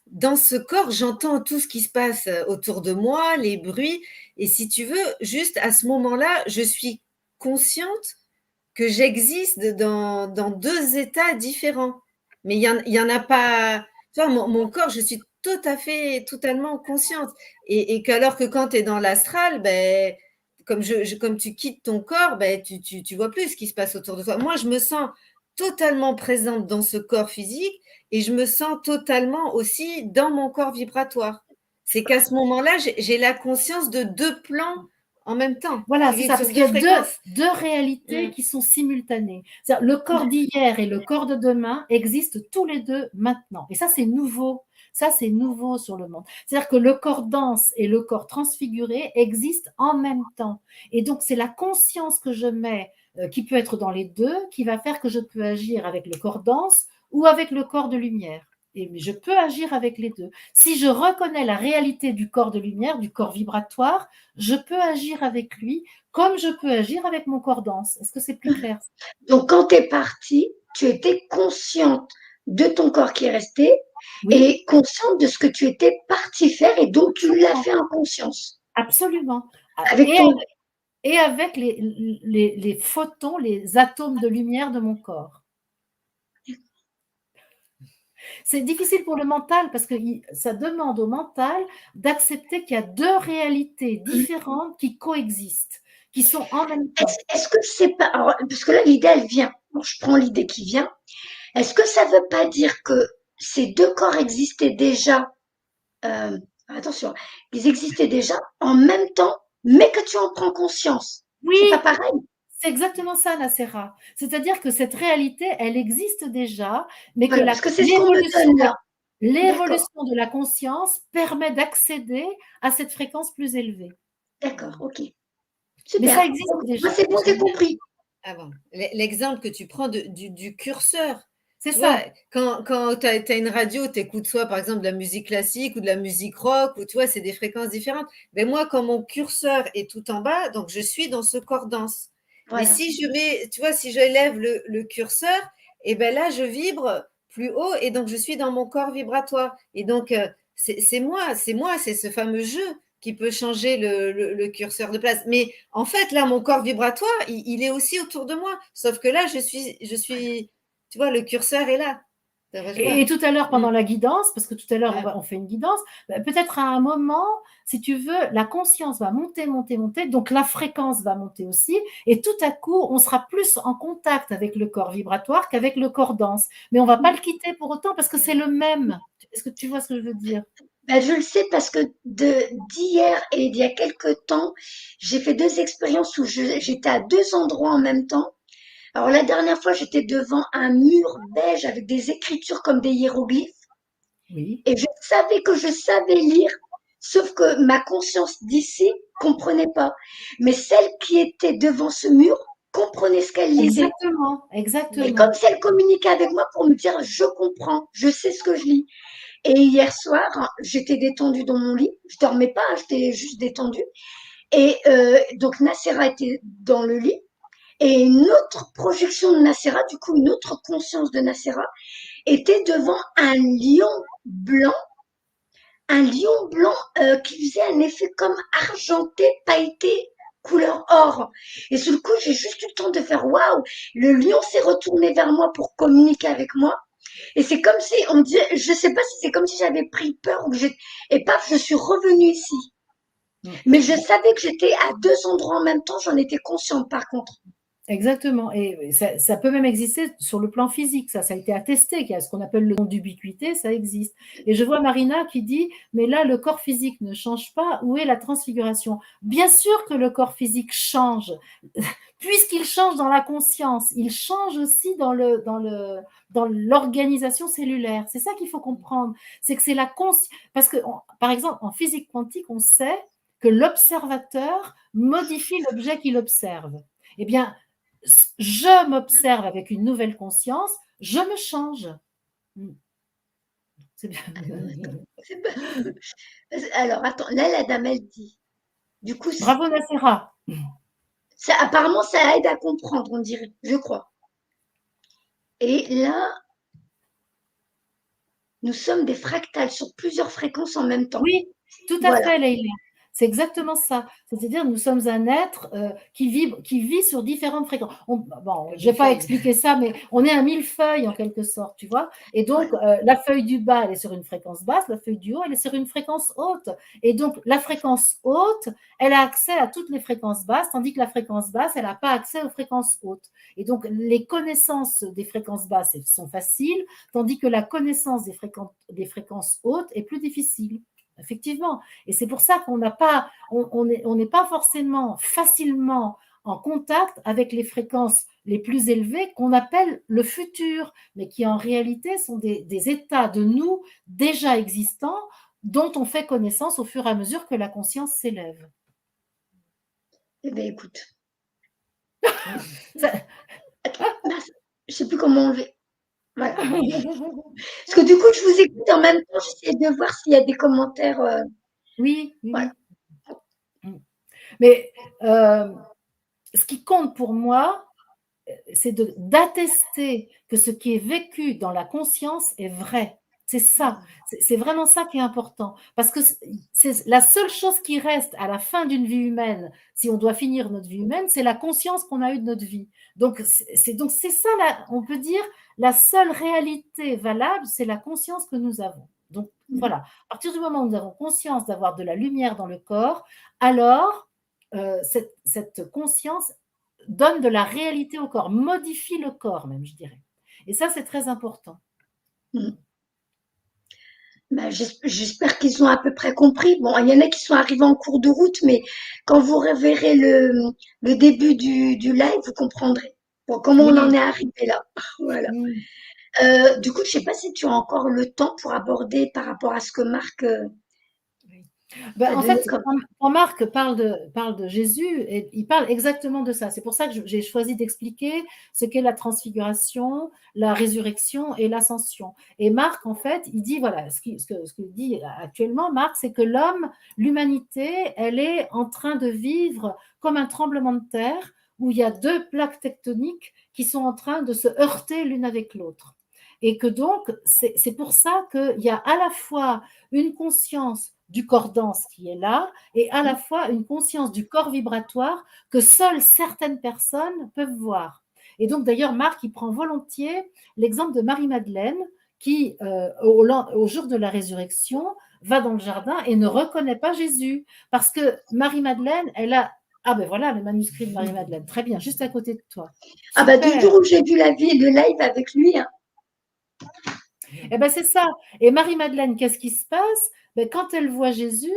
dans ce corps, j'entends tout ce qui se passe autour de moi, les bruits. Et si tu veux, juste à ce moment-là, je suis consciente que j'existe dans deux états différents. Mais il y en a pas. Tu vois, mon corps, je suis totalement consciente. Et qu'alors que quand tu es dans l'astral, ben, comme tu quittes ton corps, ben, tu vois plus ce qui se passe autour de toi. Moi, je me sens totalement présente dans ce corps physique et je me sens totalement aussi dans mon corps vibratoire. C'est qu'à ce moment-là, j'ai la conscience de deux plans en même temps, voilà, c'est ça, sur parce qu'il y deux a fréquences. deux réalités qui sont simultanées. C'est-à-dire, le corps d'hier et le corps de demain existent tous les deux maintenant. Et ça, c'est nouveau. Ça, c'est nouveau sur le monde. C'est-à-dire que le corps dense et le corps transfiguré existent en même temps. Et donc, c'est la conscience que je mets, qui peut être dans les deux, qui va faire que je peux agir avec le corps dense ou avec le corps de lumière. Et je peux agir avec les deux. Si je reconnais la réalité du corps de lumière, du corps vibratoire, je peux agir avec lui comme je peux agir avec mon corps dense. Est-ce que c'est plus clair? Donc, quand tu es partie, tu étais consciente de ton corps qui est resté Oui, et consciente de ce que tu étais partie faire et donc tu l'as fait en conscience. absolument. Avec Et, ton. et avec les photons, les atomes de lumière de mon corps. C'est difficile pour le mental parce que ça demande au mental d'accepter qu'il y a deux réalités différentes qui coexistent, qui sont en même temps. Est-ce que c'est pas. Alors, parce que là, l'idée, elle vient. Bon, je prends l'idée qui vient. Est-ce que ça veut pas dire que ces deux corps existaient déjà attention, ils existaient déjà en même temps, mais que tu en prends conscience. C'est pas Oui, pareil. c'est exactement ça, Nacera. C'est-à-dire que cette réalité, elle existe déjà, mais que Voilà, parce que c'est ce qu'on me donne là. D'accord, l'évolution de la conscience permet d'accéder à cette fréquence plus élevée. d'accord, ok. Mais ça Super. existe Moi, déjà. c'est bon, j'ai compris. Ah bon. L'exemple que tu prends du curseur, C'est Tu vois, ça. quand tu as une radio, tu écoutes soit par exemple de la musique classique ou de la musique rock, ou tu vois, c'est des fréquences différentes. Mais moi, quand mon curseur est tout en bas, donc je suis dans ce corps dense. Mais Voilà. si je mets, tu vois, si j'élève le curseur, et ben là, je vibre plus haut et donc je suis dans mon corps vibratoire. Et donc, c'est moi, c'est ce fameux jeu qui peut changer le curseur de place. Mais en fait, là, mon corps vibratoire, il est aussi autour de moi. Sauf que là, tu vois, le curseur est là. Tu Et vois? tout à l'heure, Mm. pendant la guidance, parce que tout à l'heure, Ouais. on fait une guidance, peut-être à un moment, si tu veux, la conscience va monter, monter, monter, donc la fréquence va monter aussi, et tout à coup, on sera plus en contact avec le corps vibratoire qu'avec le corps dense. Mais on ne va pas le quitter pour autant parce que c'est le même. Est-ce que tu vois ce que je veux dire? Ben, je le sais parce que d'hier et d'il y a quelques temps, j'ai fait deux expériences où j'étais à deux endroits en même temps. Alors la dernière fois, j'étais devant un mur beige avec des écritures comme des hiéroglyphes Oui, et je savais que je savais lire, sauf que ma conscience d'ici comprenait pas. Mais celle qui était devant ce mur comprenait ce qu'elle lisait. exactement, Et comme exactement. si elle communiquait avec moi pour me dire je comprends, je sais ce que je lis. Et hier soir, j'étais détendue dans mon lit. Je dormais pas, hein, j'étais juste détendue. Et donc Nacera était dans le lit. Et une autre projection de Nacera, du coup une autre conscience de Nacera, était devant blanc, un lion blanc qui faisait un effet comme argenté, pailleté, couleur or. Et sur le coup, j'ai juste eu le temps de faire waouh, le lion s'est retourné vers moi pour communiquer avec moi. Et c'est comme si, on me disait, je sais pas si c'est comme si j'avais pris peur ou que j'ai, et paf, je suis revenue ici. Mais je savais que j'étais à deux endroits en même temps, j'en étais consciente par contre. Exactement. Et ça peut même exister sur le plan physique. Ça a été attesté qu'il y a ce qu'on appelle le don d'ubiquité, ça existe. Et je vois Marina qui dit, mais là, le corps physique ne change pas. Où est la transfiguration? Bien sûr que le corps physique change, puisqu'il change dans la conscience. Il change aussi dans l'organisation cellulaire. C'est ça qu'il faut comprendre. C'est que c'est la conscience. Parce que, par exemple, en physique quantique, on sait que l'observateur modifie l'objet qu'il observe. Eh bien, je m'observe avec une nouvelle conscience, je me change. C'est bien. Alors, attends, là, la dame, elle dit. Du coup, Bravo Nacera. ça, apparemment, ça aide à comprendre, on dirait, je crois. Et là, nous sommes des fractales sur plusieurs fréquences en même temps. Oui, tout à Voilà. fait, Leïla. C'est exactement ça. C'est-à-dire, nous sommes un être qui vibre, qui vit sur différentes fréquences. Bon, je ne vais pas expliquer ça, mais on est un millefeuille en quelque sorte, tu vois. Et donc, la feuille du bas, elle est sur une fréquence basse, la feuille du haut, elle est sur une fréquence haute. Et donc, la fréquence haute, elle a accès à toutes les fréquences basses, tandis que la fréquence basse, elle n'a pas accès aux fréquences hautes. Et donc, les connaissances des fréquences basses sont faciles, tandis que la connaissance des fréquences hautes est plus difficile. Effectivement. Et c'est pour ça qu'on n'a pas, on n'est pas forcément facilement en contact avec les fréquences les plus élevées qu'on appelle le futur, mais qui en réalité sont des états de nous déjà existants dont on fait connaissance au fur et à mesure que la conscience s'élève. Eh bien, écoute. Ça... Mince, je ne sais plus comment enlever. Voilà. Parce que du coup, je vous écoute en même temps, j'essaie de voir s'il y a des commentaires. Oui, oui, Voilà. oui. Mais ce qui compte pour moi, c'est d'attester que ce qui est vécu dans la conscience est vrai. C'est ça, c'est vraiment ça qui est important. Parce que c'est la seule chose qui reste à la fin d'une vie humaine, si on doit finir notre vie humaine, c'est la conscience qu'on a eue de notre vie. Donc c'est ça, on peut dire, la seule réalité valable, c'est la conscience que nous avons. Donc voilà, à partir du moment où nous avons conscience d'avoir de la lumière dans le corps, alors cette conscience donne de la réalité au corps, modifie le corps même, je dirais. Et ça, c'est très important. Ben, j'espère qu'ils ont à peu près compris. Bon, il y en a qui sont arrivés en cours de route, mais quand vous reverrez le début du live, vous comprendrez. Bon, comment on en Oui. est arrivé là. Voilà. Du coup, je ne sais pas si tu as encore le temps pour aborder par rapport à ce que Marc. Oui. Ben, Ça en fait, donnait comme quand Marc parle de Jésus, et il parle exactement de ça. C'est pour ça que j'ai choisi d'expliquer ce qu'est la transfiguration, la résurrection et l'ascension. Et Marc, en fait, il dit, voilà, ce qu'il dit actuellement, Marc, c'est que l'humanité, elle est en train de vivre comme un tremblement de terre où il y a deux plaques tectoniques qui sont en train de se heurter l'une avec l'autre. Et que donc, c'est pour ça qu'il y a à la fois une conscience du corps dense qui est là et à la fois une conscience du corps vibratoire que seules certaines personnes peuvent voir. Et donc d'ailleurs, Marc, il prend volontiers l'exemple de Marie-Madeleine qui, au jour de la résurrection, va dans le jardin et ne reconnaît pas Jésus. Parce que Marie-Madeleine, elle a... Ah ben voilà, le manuscrit de Marie-Madeleine. Très bien, juste à côté de toi. ah bah, du Super. jour où j'ai vu le live avec lui, hein, Eh ben c'est ça. Et Marie-Madeleine, qu'est-ce qui se passe? Ben, quand elle voit Jésus,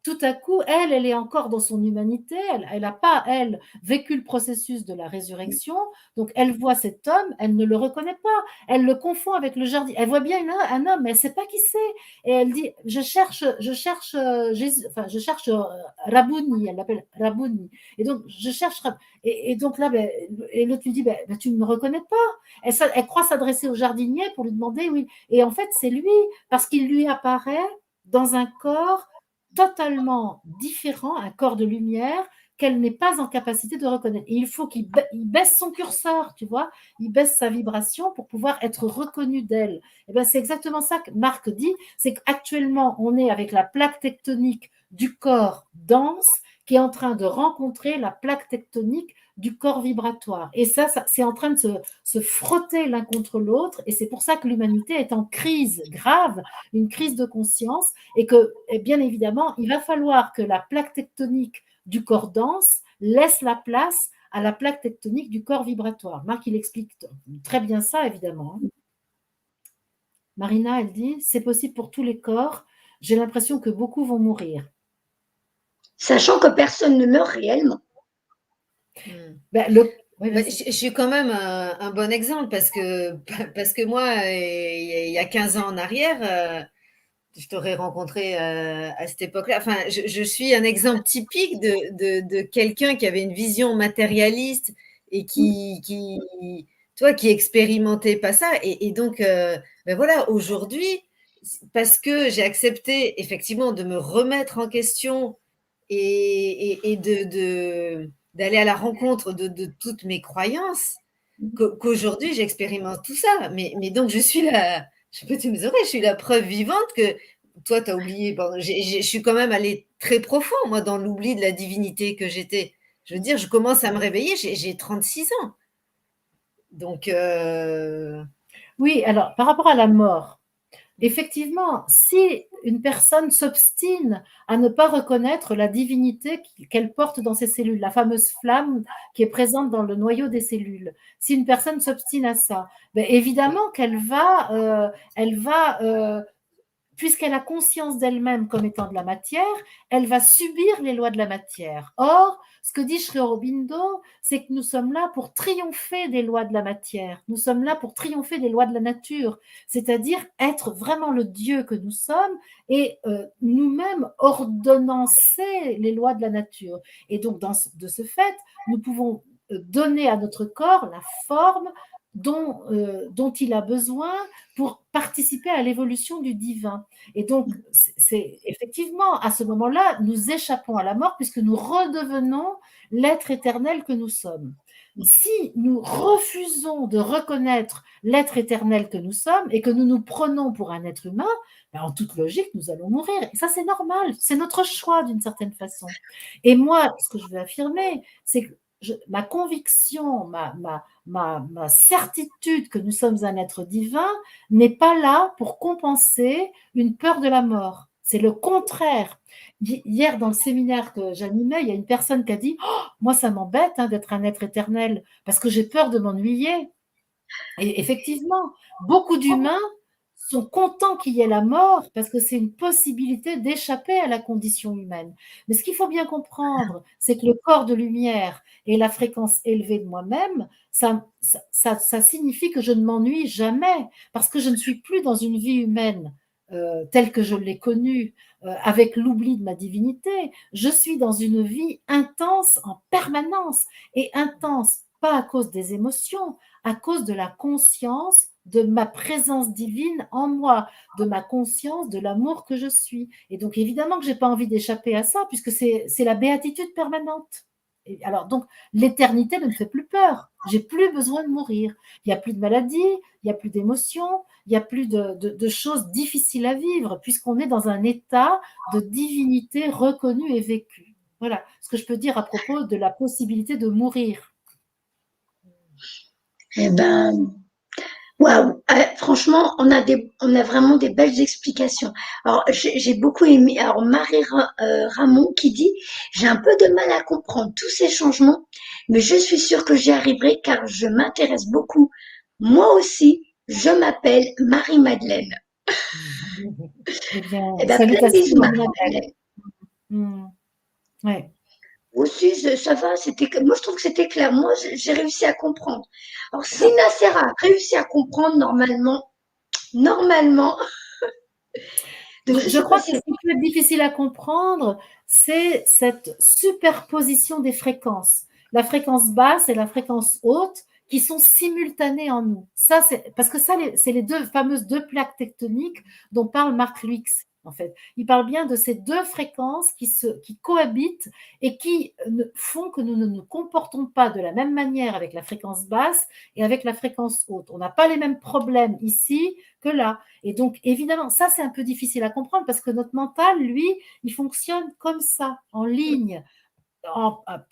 tout à coup, elle est encore dans son humanité. Elle n'a pas, elle, vécu le processus de la résurrection. Donc, elle voit cet homme, elle ne le reconnaît pas. Elle le confond avec le jardin. Elle voit bien un homme, mais elle ne sait pas qui c'est. Et elle dit, je cherche Jésus, enfin, je cherche Rabouni. Elle l'appelle Rabouni. Et donc, je cherche. Et donc là, ben, et l'autre lui dit, ben, tu ne me reconnais pas. Elle croit s'adresser au jardinier pour lui demander, oui. Et en fait, c'est lui, parce qu'il lui apparaît dans un corps totalement différent, un corps de lumière qu'elle n'est pas en capacité de reconnaître. Et il faut qu'il baisse son curseur, tu vois, il baisse sa vibration pour pouvoir être reconnu d'elle. Et ben, c'est exactement ça que Marc dit, c'est qu'actuellement, on est avec la plaque tectonique du corps dense qui est en train de rencontrer la plaque tectonique du corps vibratoire. Et ça c'est en train de se frotter l'un contre l'autre. Et c'est pour ça que l'humanité est en crise grave, une crise de conscience. Et que, bien évidemment, il va falloir que la plaque tectonique du corps dense laisse la place à la plaque tectonique du corps vibratoire. Marc, il explique très bien ça, évidemment. Marina, elle dit, c'est possible pour tous les corps. J'ai l'impression que beaucoup vont mourir. sachant que personne ne meurt réellement. Ben, oui, je suis quand même un bon exemple parce que moi, il y a 15 ans en arrière, je t'aurais rencontré à cette époque-là. Enfin, je suis un exemple typique de quelqu'un qui avait une vision matérialiste et qui expérimentait pas ça. Et donc, ben voilà, aujourd'hui, parce que j'ai accepté effectivement de me remettre en question et d'aller à la rencontre de toutes mes croyances, qu'aujourd'hui j'expérimente tout ça. Mais donc je suis là, je sais pas si vous aurez, je suis la preuve vivante que toi tu as oublié. Bon, je suis quand même allée très profond, moi, dans l'oubli de la divinité que j'étais. Je veux dire, je commence à me réveiller, j'ai 36 ans. Donc, oui, alors par rapport à la mort, effectivement, si une personne s'obstine à ne pas reconnaître la divinité qu'elle porte dans ses cellules, la fameuse flamme qui est présente dans le noyau des cellules, si une personne s'obstine à ça, ben évidemment elle va puisqu'elle a conscience d'elle-même comme étant de la matière, elle va subir les lois de la matière. Or, ce que dit Sri Aurobindo, c'est que nous sommes là pour triompher des lois de la matière. Nous sommes là pour triompher des lois de la nature, c'est-à-dire être vraiment le Dieu que nous sommes et nous-mêmes ordonnancer les lois de la nature. Et donc, de ce fait, nous pouvons donner à notre corps la forme dont il a besoin pour participer à l'évolution du divin. Et donc, c'est effectivement, à ce moment-là, nous échappons à la mort puisque nous redevenons l'être éternel que nous sommes. Si nous refusons de reconnaître l'être éternel que nous sommes et que nous nous prenons pour un être humain, ben en toute logique, nous allons mourir. Et ça, c'est normal. C'est notre choix d'une certaine façon. Et moi, ce que je veux affirmer, c'est que ma conviction, ma certitude que nous sommes un être divin n'est pas là pour compenser une peur de la mort. C'est le contraire. Hier, dans le séminaire que j'animais, il y a une personne qui a dit oh, moi, ça m'embête d'être un être éternel parce que j'ai peur de m'ennuyer. Et effectivement, beaucoup d'humains sont contents qu'il y ait la mort parce que c'est une possibilité d'échapper à la condition humaine. Mais ce qu'il faut bien comprendre, c'est que le corps de lumière et la fréquence élevée de moi-même, ça signifie que je ne m'ennuie jamais parce que je ne suis plus dans une vie humaine. telle que je l'ai connue, avec l'oubli de ma divinité. Je suis dans une vie intense en permanence, et intense pas à cause des émotions, à cause de la conscience de ma présence divine en moi, de ma conscience de l'amour que je suis. Et donc évidemment que j'ai pas envie d'échapper à ça, puisque c'est la béatitude permanente. Et alors donc l'éternité ne me fait plus peur. J'ai plus besoin de mourir. Il n'y a plus de maladie, il n'y a plus d'émotions, il n'y a plus de choses difficiles à vivre, puisqu'on est dans un état de divinité reconnue et vécue. Voilà ce que je peux dire à propos de la possibilité de mourir. Eh ben, waouh! Franchement, on a vraiment des belles explications. Alors, j'ai beaucoup aimé. Alors, Ramon qui dit, j'ai un peu de mal à comprendre tous ces changements, mais je suis sûre que j'y arriverai car je m'intéresse beaucoup. Moi aussi, je m'appelle Marie-Madeleine. Eh bien, Eh ben, plein de salutations, bisous, Marie-Madeleine. Marie-Madeleine. Ouais. Aussi, ça va, moi je trouve que c'était clair. Moi, j'ai réussi à comprendre. Alors, si Nasser a réussi à comprendre normalement, donc je Je sais pas crois que si. ce qui peut être difficile à comprendre, c'est cette superposition des fréquences. La fréquence basse et la fréquence haute qui sont simultanées en nous. Ça, c'est parce que ça, c'est les fameuses deux plaques tectoniques dont parle Mark Luix. En fait, il parle bien de ces deux fréquences qui cohabitent et qui font que nous ne nous comportons pas de la même manière avec la fréquence basse et avec la fréquence haute. On n'a pas les mêmes problèmes ici que là. Et donc, évidemment, ça, c'est un peu difficile à comprendre parce que notre mental, lui, il fonctionne comme ça, en ligne.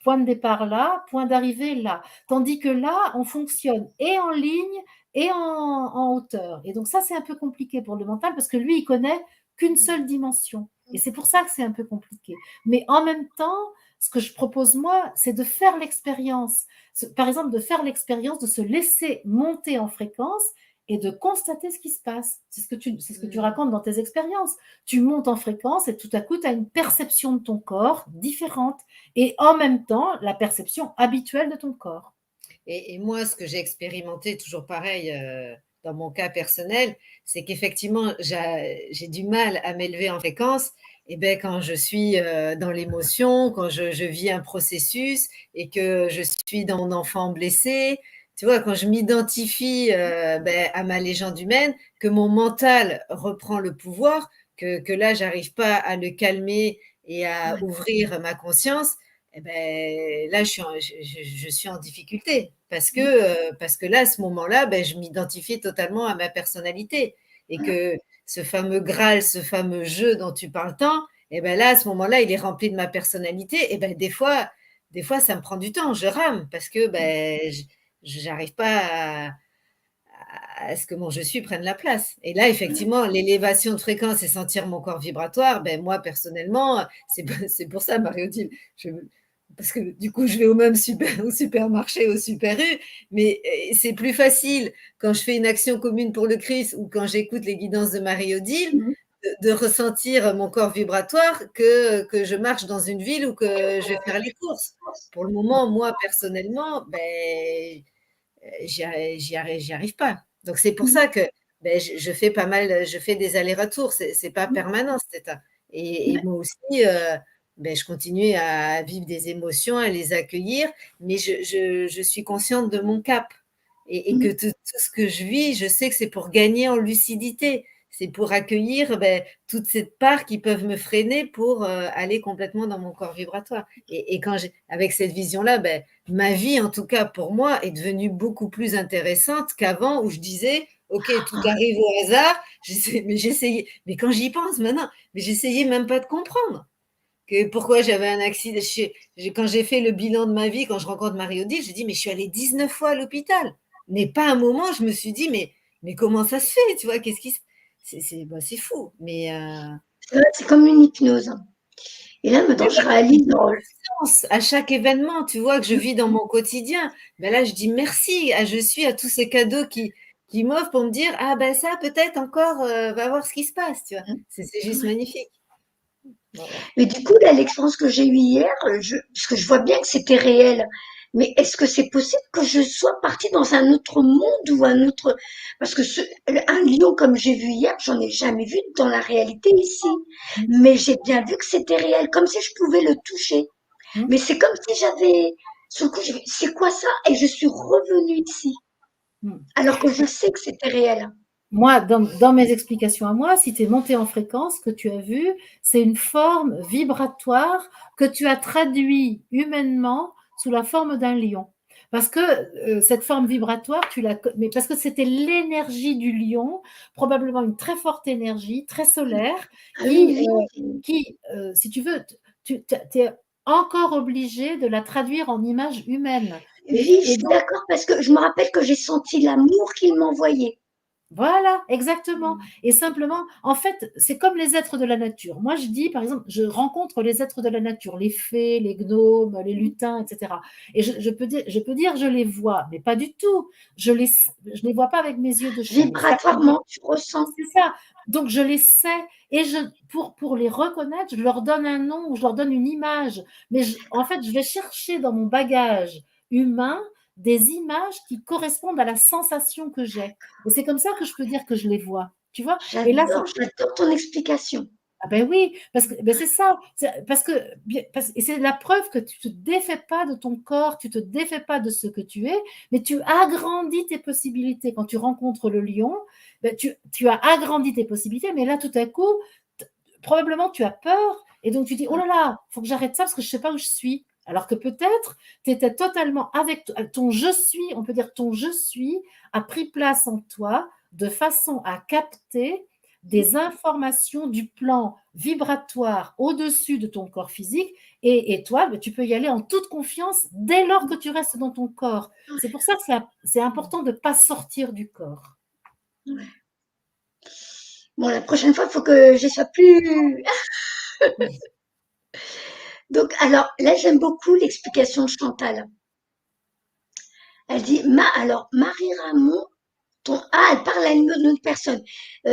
Point de départ là, point d'arrivée là. Tandis que là, on fonctionne et en ligne et en hauteur. Et donc, ça, c'est un peu compliqué pour le mental parce que lui, il connaît qu'une seule dimension. Et c'est pour ça que c'est un peu compliqué. Mais en même temps, ce que je propose, moi, c'est de faire l'expérience. Par exemple, de faire l'expérience de se laisser monter en fréquence et de constater ce qui se passe. C'est ce que tu racontes dans tes expériences. Tu montes en fréquence et tout à coup, tu as une perception de ton corps différente et en même temps, la perception habituelle de ton corps. Et moi, ce que j'ai expérimenté, toujours pareil, dans mon cas personnel, c'est qu'effectivement, j'ai du mal à m'élever en fréquence. Et ben, quand je suis dans l'émotion, quand je vis un processus et que je suis dans mon enfant blessé, tu vois, quand je m'identifie ben, à ma légende humaine, que mon mental reprend le pouvoir, que là, j'arrive pas à le calmer et à ouvrir ma conscience, eh ben, là, je suis en difficulté parce que là, à ce moment-là, ben, je m'identifie totalement à ma personnalité et que ce fameux Graal, ce fameux jeu dont tu parles tant, eh ben là, à ce moment-là, il est rempli de ma personnalité. Et ben, des fois, ça me prend du temps, je rame parce que ben, je n'arrive pas à ce que mon je suis prenne la place. Et là, effectivement, l'élévation de fréquence et sentir mon corps vibratoire, ben moi, personnellement, c'est pour ça, Marie-Odile, parce que du coup, je vais au même au supermarché, au Super U, mais c'est plus facile quand je fais une action commune pour le Christ ou quand j'écoute les guidances de Marie-Odile de ressentir mon corps vibratoire que je marche dans une ville ou que je vais faire les courses. Pour le moment, moi, personnellement, ben, j'y arrive pas. Donc c'est pour ça que ben, je fais pas mal, je fais des allers-retours, c'est pas permanent cet état. Et moi aussi, ben, je continue à vivre des émotions, à les accueillir, mais je suis consciente de mon cap et que tout ce que je vis, je sais que c'est pour gagner en lucidité. C'est pour accueillir ben, toutes ces parts qui peuvent me freiner pour aller complètement dans mon corps vibratoire. Et quand avec cette vision-là, ben, ma vie, en tout cas pour moi, est devenue beaucoup plus intéressante qu'avant où je disais, OK, tout arrive au hasard, mais j'essayais, mais quand j'y pense maintenant, mais j'essayais même pas de comprendre que pourquoi j'avais un accident. Quand j'ai fait le bilan de ma vie, quand je rencontre Marie-Odile, je dis, mais je suis allée 19 fois à l'hôpital. Mais pas un moment, je me suis dit, mais comment ça se fait, tu vois, qu'est-ce qui bah, c'est fou. Mais C'est comme une hypnose. Et là, maintenant, je réalise. à chaque événement, tu vois, que je vis dans mon quotidien, ben là, je dis merci, je suis à tous ces cadeaux qui m'offrent pour me dire, ah ben ça, peut-être encore, va voir ce qui se passe, tu vois. C'est juste magnifique. Mais du coup, là, l'expérience que j'ai eue hier, parce que je vois bien que c'était réel, mais est-ce que c'est possible que je sois partie dans un autre monde ou un autre... Parce que un lion comme j'ai vu hier, j'en ai jamais vu dans la réalité ici. Mm. Mais j'ai bien vu que c'était réel, comme si je pouvais le toucher. Mm. Mais c'est comme si j'avais... Sur le coup, c'est quoi ça? Et je suis revenue ici, Mm. alors que je sais que c'était réel. Moi, dans mes explications à moi, si tu es monté en fréquence, ce que tu as vu, c'est une forme vibratoire que tu as traduit humainement sous la forme d'un lion. Parce que cette forme vibratoire, mais parce que c'était l'énergie du lion, probablement une très forte énergie, très solaire, Ah oui, si tu veux, tu es encore obligé de la traduire en image humaine. je Et suis donc, d'accord parce que je me rappelle que j'ai senti l'amour qu'il m'envoyait. voilà, exactement. Et simplement, en fait, c'est comme les êtres de la nature. Moi, je dis, par exemple, je rencontre les êtres de la nature, les fées, les gnomes, les lutins, etc. Et je peux dire, je les vois, mais pas du tout. Je les vois pas avec mes yeux de chair. Mais Vibratoirement, tu ressens. c'est ça. Donc, je les sais. Et pour les reconnaître, je leur donne un nom ou je leur donne une image. Mais en fait, je vais chercher dans mon bagage humain des images qui correspondent à la sensation que j'ai. Et c'est comme ça que je peux dire que je les vois. Tu vois? Et là, J'adore ton explication. ah ben oui, parce que ben c'est ça. Parce que et c'est la preuve que tu te défais pas de ton corps, tu te défais pas de ce que tu es, mais tu agrandis tes possibilités. Quand tu rencontres le lion, ben tu as agrandi tes possibilités, mais là tout à coup, probablement tu as peur et donc tu dis oh là là, faut que j'arrête ça parce que je sais pas où je suis. Alors que peut-être tu étais totalement avec ton je suis, on peut dire ton je suis a pris place en toi de façon à capter des informations du plan vibratoire au-dessus de ton corps physique et toi, ben, tu peux y aller en toute confiance dès lors que tu restes dans ton corps. C'est pour ça que c'est important de ne pas sortir du corps. Ouais. Bon, la prochaine fois, il faut que je sois plus... Donc, alors, là, j'aime beaucoup l'explication de Chantal. Elle dit, alors, Marie Ramon, elle parle à une autre personne.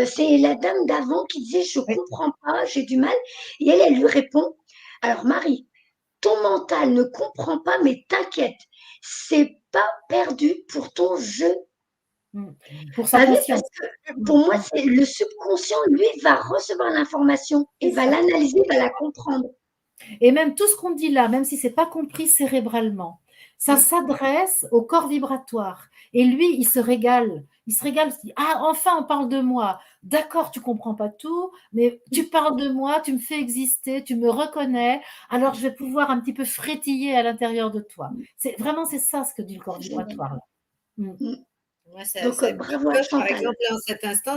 C'est la dame d'avant qui disait, je Oui. comprends pas, j'ai du mal. Et elle lui répond, alors Marie, ton mental ne comprend pas, mais t'inquiète, c'est pas perdu pour ton jeu. Pour sa Bah oui, parce conscience. que pour moi, c'est le subconscient, lui, va recevoir l'information et C'est va ça. l'analyser, va la comprendre. Et même tout ce qu'on dit là, même si c'est pas compris cérébralement, ça s'adresse au corps vibratoire. Et lui, il se régale. Il se régale. Il se dit, ah, enfin, on parle de moi. D'accord, tu comprends pas tout, mais tu parles de moi, tu me fais exister, tu me reconnais. Alors, je vais pouvoir un petit peu frétiller à l'intérieur de toi. C'est ça ce que dit le corps vibratoire. Là. Mm. Moi, Donc, ça bravo à picote, par Chantal. exemple, là, en cet instant,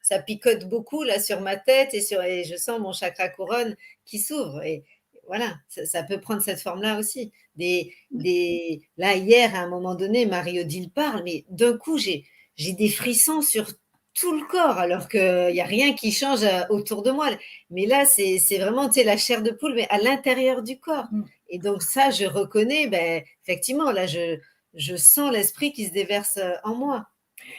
ça picote beaucoup là sur ma tête et je sens mon chakra couronne qui s'ouvre. Et voilà, ça peut prendre cette forme-là aussi. Là, hier, à un moment donné, Marie-Odile parle, mais d'un coup, j'ai des frissons sur tout le corps, alors qu'il n'y a rien qui change autour de moi. Mais là, c'est vraiment, tu sais, la chair de poule, mais à l'intérieur du corps. Mm. Et donc, ça, je reconnais, ben, effectivement, là, je sens l'esprit qui se déverse en moi.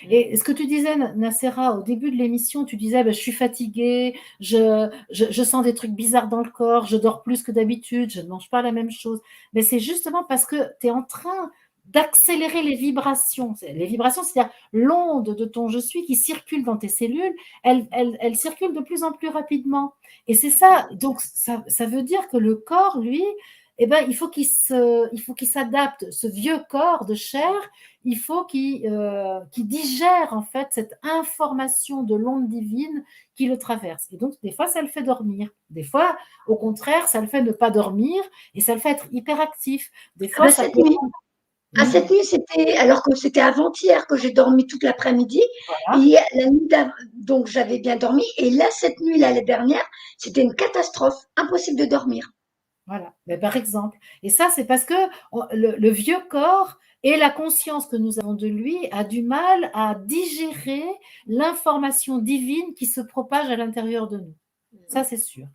Et ce que tu disais, Nacera, au début de l'émission, tu disais, ben, je suis fatiguée, je sens des trucs bizarres dans le corps, je dors plus que d'habitude, je ne mange pas la même chose. Mais c'est justement parce que tu es en train d'accélérer les vibrations. Les vibrations, c'est-à-dire l'onde de ton je suis qui circule dans tes cellules, elle circule de plus en plus rapidement. Et c'est ça, donc ça veut dire que le corps, lui, eh ben, il faut qu'il s'adapte. Ce vieux corps de chair, il faut qu'il digère en fait cette information de l'onde divine qui le traverse. Et donc, des fois, ça le fait dormir. Des fois, au contraire, ça le fait ne pas dormir et ça le fait être hyperactif. Des Ah fois, bah, ça cette peut nuit. Ah, être... cette nuit, c'était, alors que c'était avant-hier que j'ai dormi toute l'après-midi. Voilà. Et la nuit donc j'avais bien dormi. Et là, cette nuit-là, la dernière, c'était une catastrophe. Impossible de dormir. Voilà, mais par exemple. Et ça, c'est parce que le vieux corps et la conscience que nous avons de lui a du mal à digérer l'information divine qui se propage à l'intérieur de nous. Ça, c'est sûr.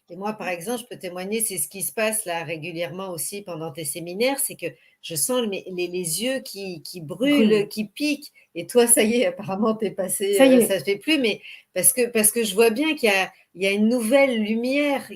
Et moi, par exemple, je peux témoigner, c'est ce qui se passe là régulièrement aussi pendant tes séminaires, c'est que je sens les yeux qui brûlent, Brûle. qui piquent. Et toi, ça y est, apparemment, t'es passé, Ça y est. ça ne se fait plus, mais parce que je vois bien qu'il y a une nouvelle lumière,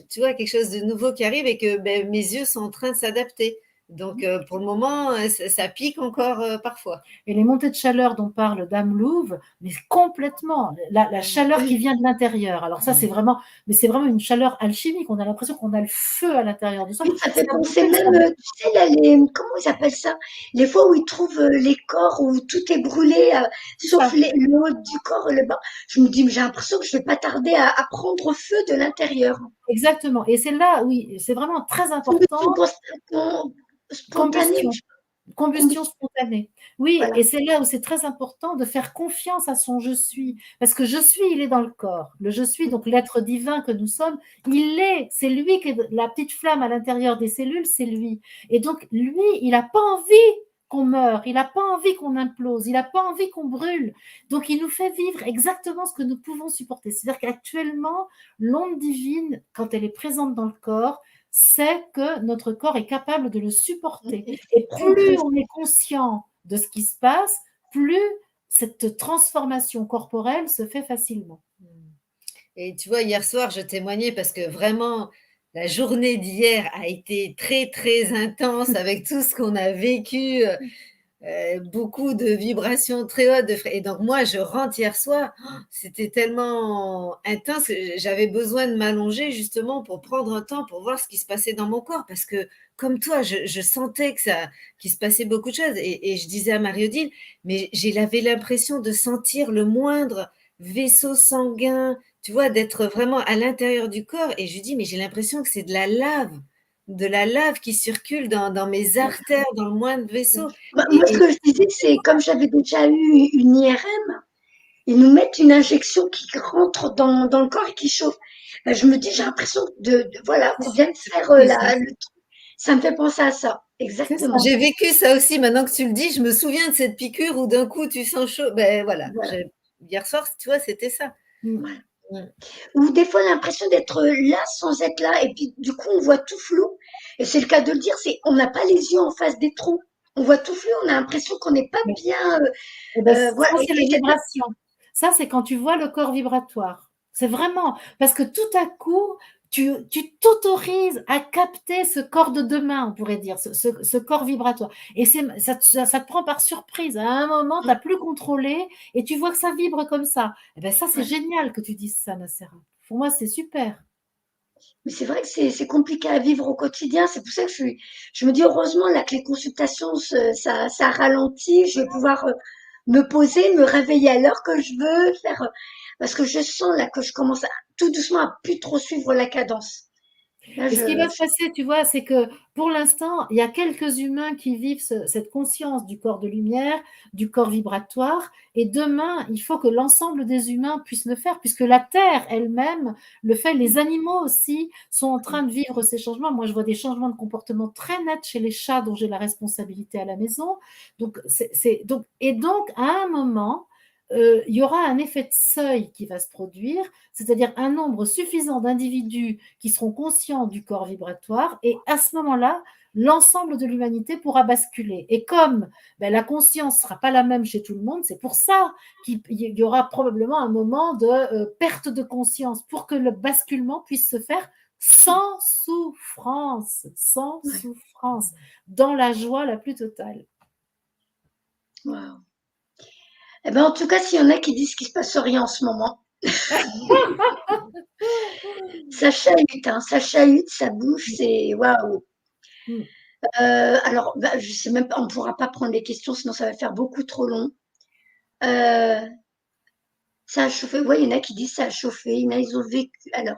tu vois, quelque chose de nouveau qui arrive et que ben, mes yeux sont en train de s'adapter. Donc, pour le moment, ça pique encore parfois. Et les montées de chaleur dont parle Dame Louve, mais complètement, la chaleur qui Oui. vient de l'intérieur. Alors ça, c'est vraiment, mais c'est vraiment une chaleur alchimique. On a l'impression qu'on a le feu à l'intérieur de soi. Oui, ça Ça fait penser brûle, ça même, brûle. tu sais, là, comment ils appellent ça? Les fois où ils trouvent les corps où tout est brûlé, C'est sauf ça, le haut du corps et le bas. Je me dis, mais j'ai l'impression que je vais pas tarder à prendre feu de l'intérieur. exactement. Et c'est là, oui, c'est vraiment très Combustion important. spontanée, Combustion. Combustion combustion, spontanée. Oui, voilà. et c'est là où c'est très important de faire confiance à son je suis. Parce que je suis, il est dans le corps. Le je suis, donc l'être divin que nous sommes, il est. C'est lui qui est la petite flamme à l'intérieur des cellules, c'est lui. Et donc, lui, il n'a pas envie qu'on meure, il n'a pas envie qu'on implose, il n'a pas envie qu'on brûle. Donc, il nous fait vivre exactement ce que nous pouvons supporter. C'est-à-dire qu'actuellement, l'onde divine, quand elle est présente dans le corps, c'est que notre corps est capable de le supporter. Et Et c'est plus progressif. on est conscient de ce qui se passe, plus cette transformation corporelle se fait facilement. Et tu vois, hier soir, je témoignais parce que vraiment, la journée d'hier a été très, très intense avec tout ce qu'on a vécu, beaucoup de vibrations très hautes et donc moi, je rentre hier soir, c'était tellement intense que j'avais besoin de m'allonger justement pour prendre un temps pour voir ce qui se passait dans mon corps parce que comme toi, je sentais qu'il se passait beaucoup de choses et je disais à Marie-Odile: «Mais j'avais l'impression de sentir le moindre vaisseau sanguin, tu vois? D'être vraiment à l'intérieur du corps» et je lui dis: «Mais j'ai l'impression que c'est de la lave qui circule dans mes artères, dans le moindre vaisseau» Moi, ce et que je disais, c'est comme j'avais déjà eu une IRM, ils nous mettent une injection qui rentre dans le corps et qui chauffe. Ben, je me dis, j'ai l'impression voilà, qu'on vient de c'est faire fou ça. ça me fait penser à ça. C'est ça. Exactement. J'ai vécu ça aussi, maintenant que tu le dis, je me souviens de cette piqûre où d'un coup tu sens chaud. Ben voilà, Voilà, hier soir, tu vois, c'était ça. Mm. voilà. Mmh. Ou des fois, l'impression d'être là sans être là, et puis du coup, on voit tout flou. Et c'est le cas de le dire, c'est on n'a pas les yeux en face des trous. On voit tout flou, on a l'impression qu'on n'est pas Mais, bien. eh ben, Voilà. ça, c'est la Et cette vibration. Ça, c'est quand tu vois le corps vibratoire. C'est vraiment parce que tout à coup, tu t'autorises à capter ce corps de demain, on pourrait dire, ce corps vibratoire. Et ça te prend par surprise. À un moment, tu n'as plus contrôlé et tu vois que ça vibre comme ça. Eh ben, ça, c'est ouais. génial que tu dises ça, Nacera. Pour moi, c'est super. Mais c'est vrai que c'est compliqué à vivre au quotidien. C'est pour ça que je me dis heureusement là que les consultations, ça ralentit. Je vais pouvoir me poser, me réveiller à l'heure que je veux, parce que je sens là que je commence tout doucement à plus trop suivre la cadence. Là, Et ce qui va se passer, tu vois, c'est que pour l'instant, il y a quelques humains qui vivent cette conscience du corps de lumière, du corps vibratoire, et demain, il faut que l'ensemble des humains puissent le faire, puisque la Terre elle-même le fait, les animaux aussi sont en train de vivre ces changements. Moi, je vois des changements de comportement très nets chez les chats dont j'ai la responsabilité à la maison. Et donc, à un moment, il y aura un effet de seuil qui va se produire, c'est-à-dire un nombre suffisant d'individus qui seront conscients du corps vibratoire, et à ce moment-là, l'ensemble de l'humanité pourra basculer. Et comme la conscience ne sera pas la même chez tout le monde, c'est pour ça qu'il y aura probablement un moment de perte de conscience pour que le basculement puisse se faire sans ouais. souffrance, dans la joie la plus totale. Wow. Eh ben, en tout cas, s'il y en a qui disent qu'il se passe rien en ce moment, ça chahute, ça bouge, c'est waouh. Mm. Alors, bah, je sais même pas, on pourra pas prendre les questions, sinon ça va faire beaucoup trop long. Euh, Ça a chauffé. Ouais, il y en a qui disent ça a chauffé. Il y en a, ils ont vécu. Alors,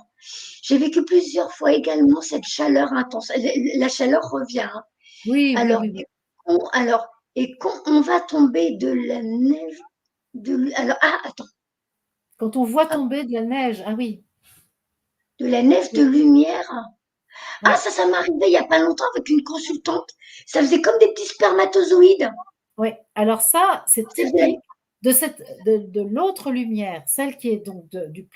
j'ai vécu plusieurs fois également cette chaleur intense. La chaleur revient, hein. Oui, oui, Alors, oui, oui. alors, et quand on va tomber de la neige, alors, attends, Quand on voit hop, tomber de la neige, ah oui, de la neige de oui, lumière. Ah, ouais. ça m'est arrivé il y a pas longtemps avec une consultante. Ça faisait comme des petits spermatozoïdes. Oui, alors ça, c'est Ça faisait typique de l'autre lumière, celle qui est donc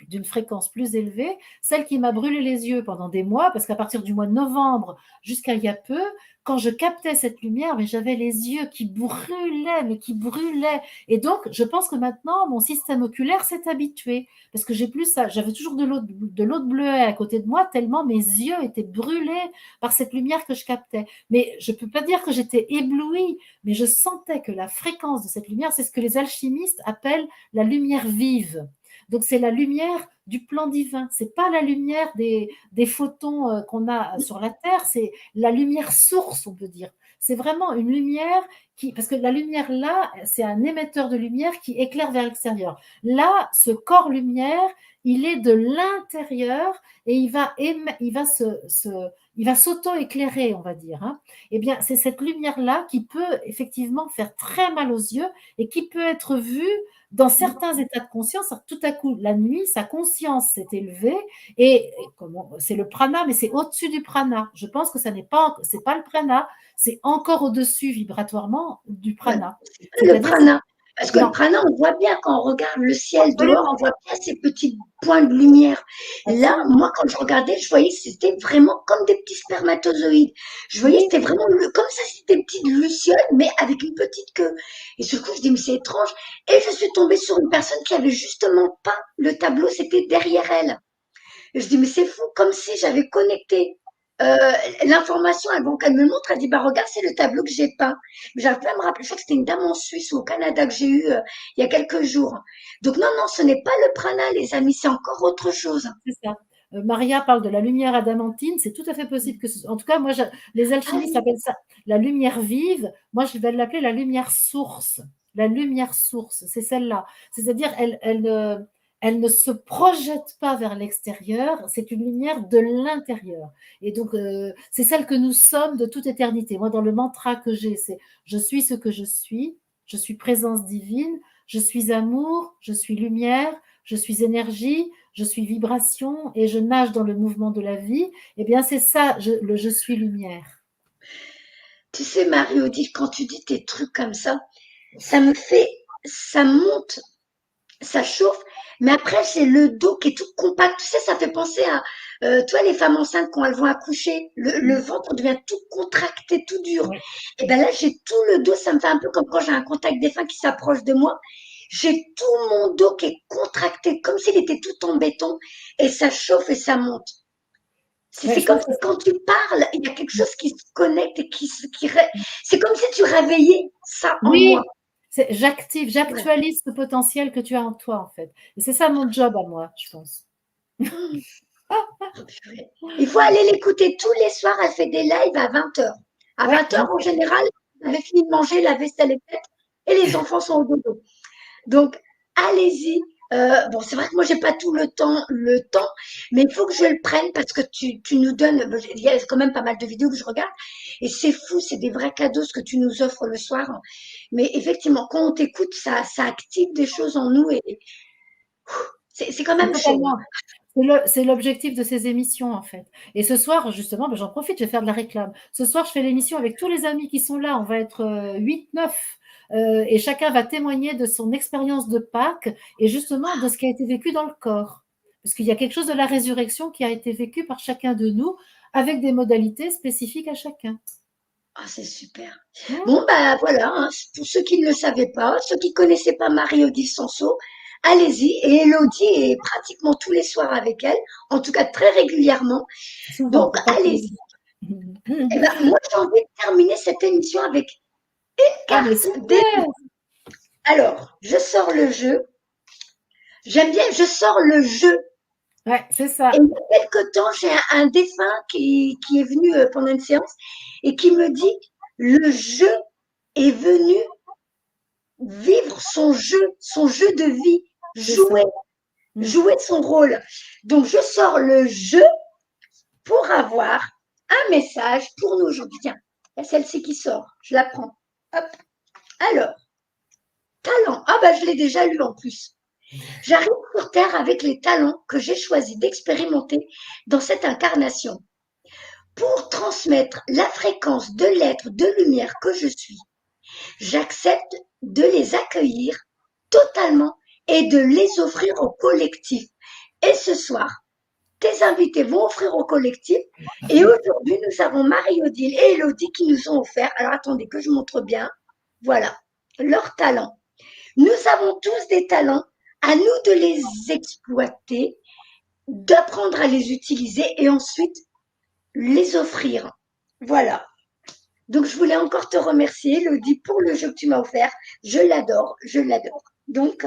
d'une fréquence plus élevée, celle qui m'a brûlé les yeux pendant des mois, parce qu'à partir du mois de novembre jusqu'à il y a peu, quand je captais cette lumière, mais j'avais les yeux qui brûlaient, mais qui brûlaient. Et donc, je pense que maintenant, mon système oculaire s'est habitué, parce que j'ai plus ça. J'avais toujours de l'eau de bleuet à côté de moi, tellement mes yeux étaient brûlés par cette lumière que je captais. Mais je ne peux pas dire que j'étais éblouie, mais je sentais que la fréquence de cette lumière, c'est ce que les alchimistes appellent la lumière vive. Donc, c'est la lumière du plan divin. C'est pas la lumière des photons qu'on a sur la Terre, c'est la lumière source, on peut dire. C'est vraiment une lumière qui, parce que la lumière là, c'est un émetteur de lumière qui éclaire vers l'extérieur. Là, ce corps lumière, il est de l'intérieur et il va s'auto-éclairer, on va dire. Hein. Eh bien, c'est cette lumière-là qui peut effectivement faire très mal aux yeux et qui peut être vue dans certains états de conscience. Tout à coup, la nuit, sa conscience s'est élevée et c'est le prana, mais c'est au-dessus du prana. Je pense que c'est pas le prana, c'est encore au-dessus vibratoirement du prana. Le prana. Parce que non. le prana, on voit bien quand on regarde le ciel Absolument. dehors, on voit bien ces petits points de lumière. Absolument. Là, moi, quand je regardais, je voyais que c'était vraiment comme des petits spermatozoïdes. Je voyais que c'était vraiment comme ça, c'était des petites lucioles, mais avec une petite queue. Et sur le coup, je dis, mais c'est étrange. Et je suis tombée sur une personne qui avait justement pas le tableau, c'était derrière elle. Et je dis, mais c'est fou, comme si j'avais connecté l'information avant qu'elle me montre. Elle dit, bah regarde, c'est le tableau que j'ai peint. Mais j'arrive pas à me rappeler, je crois que c'était une dame en Suisse ou au Canada que j'ai eu il y a quelques jours. Donc non, non, ce n'est pas le prana, les amis, c'est encore autre chose. C'est ça. Maria parle de la lumière adamantine, c'est tout à fait possible que en tout cas, moi, les alchimistes appellent ça la lumière vive. Moi, je vais l'appeler la lumière source. La lumière source, c'est celle-là. C'est-à-dire, elle ne se projette pas vers l'extérieur, c'est une lumière de l'intérieur. Et donc, c'est celle que nous sommes de toute éternité. Moi, dans le mantra que j'ai, c'est « Je suis ce que je suis présence divine, je suis amour, je suis lumière, je suis énergie, je suis vibration et je nage dans le mouvement de la vie ». Eh bien, c'est ça, je suis lumière. Tu sais, Marie-Odile, quand tu dis tes trucs comme ça monte, ça chauffe, mais après, c'est le dos qui est tout compact. Tu sais, ça fait penser à, toi, les femmes enceintes, quand elles vont accoucher, le ventre devient tout contracté, tout dur. Oui. Et ben là, j'ai tout le dos, ça me fait un peu comme quand j'ai un contact défunt qui s'approche de moi. J'ai tout mon dos qui est contracté, comme s'il était tout en béton, et ça chauffe et ça monte. C'est comme si quand tu parles, il y a quelque chose qui se connecte et c'est comme si tu réveillais ça en moi. J'actualise ce potentiel que tu as en toi, en fait. Et c'est ça mon job à moi, je pense. Il faut aller l'écouter tous les soirs. Elle fait des lives à 20h. À 20h, en général, elle avait fini de manger, la vaisselle est faite et les enfants sont au dodo. Donc, allez-y. Bon, c'est vrai que moi, j'ai pas tout le temps, mais il faut que je le prenne parce que tu nous donnes, il y a quand même pas mal de vidéos que je regarde et c'est fou, c'est des vrais cadeaux ce que tu nous offres le soir. Mais effectivement, quand on t'écoute, ça active des choses en nous et c'est quand même chaud. C'est l'objectif de ces émissions, en fait. Et ce soir, justement, j'en profite, je vais faire de la réclame. Ce soir, je fais l'émission avec tous les amis qui sont là. On va être 8-9. Et chacun va témoigner de son expérience de Pâques et justement de ce qui a été vécu dans le corps. Parce qu'il y a quelque chose de la résurrection qui a été vécu par chacun de nous avec des modalités spécifiques à chacun. Ah, c'est super. Bon, bah voilà, hein, pour ceux qui ne le savaient pas, ceux qui ne connaissaient pas Marie-Odile Sanso, allez-y. Et Elodie est pratiquement tous les soirs avec elle, en tout cas très régulièrement. Souvent, donc, allez-y. Et ben, moi, j'ai envie de terminer cette émission avec une carte des... Alors, je sors le jeu. J'aime bien, je sors le jeu. Ouais, c'est ça. Et il y a quelque temps, j'ai un défunt qui est venu pendant une séance et qui me dit le jeu est venu vivre son jeu de vie, jouer son rôle. Donc, je sors le jeu pour avoir un message pour nous aujourd'hui. Tiens, il y a celle-ci qui sort. Je la prends. Hop. Alors, talent. Ah, bah, je l'ai déjà lu en plus. J'arrive sur Terre avec les talents que j'ai choisi d'expérimenter dans cette incarnation pour transmettre la fréquence de l'être de lumière que je suis. J'accepte de les accueillir totalement et de les offrir au collectif. Et ce soir, tes invités vont offrir au collectif. Et aujourd'hui, nous avons Marie-Odile et Élodie qui nous ont offert, alors attendez que je montre bien, voilà, leurs talents. Nous avons tous des talents, à nous de les exploiter, d'apprendre à les utiliser et ensuite les offrir. Voilà. Donc, je voulais encore te remercier, Élodie, pour le jeu que tu m'as offert. Je l'adore, je l'adore. Donc,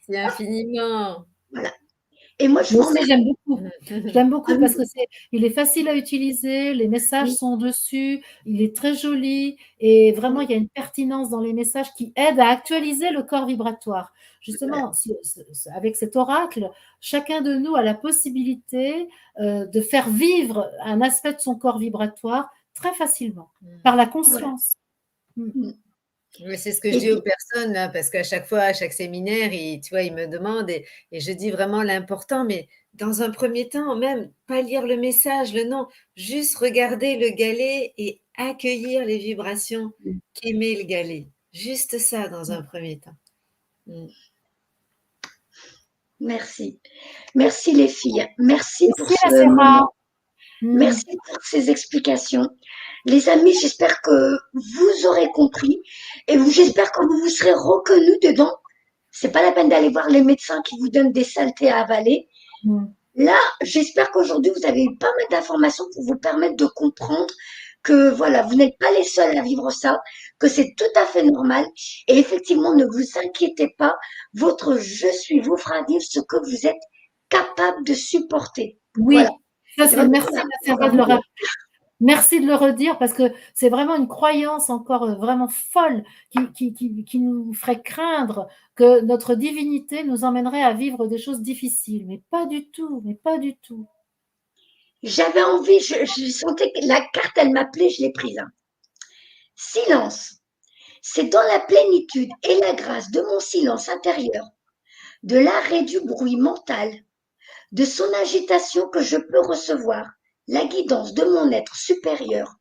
Merci infiniment. voilà. Et moi, je Moi vous aussi, remercie. j'aime beaucoup. J'aime beaucoup parce que il est facile à utiliser, les messages sont dessus, il est très joli et vraiment, il y a une pertinence dans les messages qui aident à actualiser le corps vibratoire. Justement, avec cet oracle, chacun de nous a la possibilité de faire vivre un aspect de son corps vibratoire très facilement, par la conscience. Oui, c'est ce que je dis aux personnes, là, parce qu'à chaque fois, à chaque séminaire, tu vois, ils me demandent et je dis vraiment l'important, mais dans un premier temps, même pas lire le message, le nom, juste regarder le galet et accueillir les vibrations qu'émet le galet. Juste ça dans un premier temps. Merci. Merci les filles. Merci pour Merci, ce moment. Sarah. Merci pour ces explications. Les amis, j'espère que vous aurez compris et j'espère que vous vous serez reconnus dedans. C'est pas la peine d'aller voir les médecins qui vous donnent des saletés à avaler. Là, j'espère qu'aujourd'hui, vous avez eu pas mal d'informations pour vous permettre de comprendre que voilà, vous n'êtes pas les seuls à vivre ça, que c'est tout à fait normal. Et effectivement, ne vous inquiétez pas, votre je suis vous fera vivre ce que vous êtes capable de supporter. Oui, voilà. ça, merci Sarah de le rappeler. Merci de le redire parce que c'est vraiment une croyance encore vraiment folle qui nous ferait craindre que notre divinité nous emmènerait à vivre des choses difficiles. Mais pas du tout, mais pas du tout. J'avais envie, je sentais que la carte, elle m'appelait, je l'ai prise. Silence. C'est dans la plénitude et la grâce de mon silence intérieur, de l'arrêt du bruit mental, de son agitation que je peux recevoir la guidance de mon être supérieur.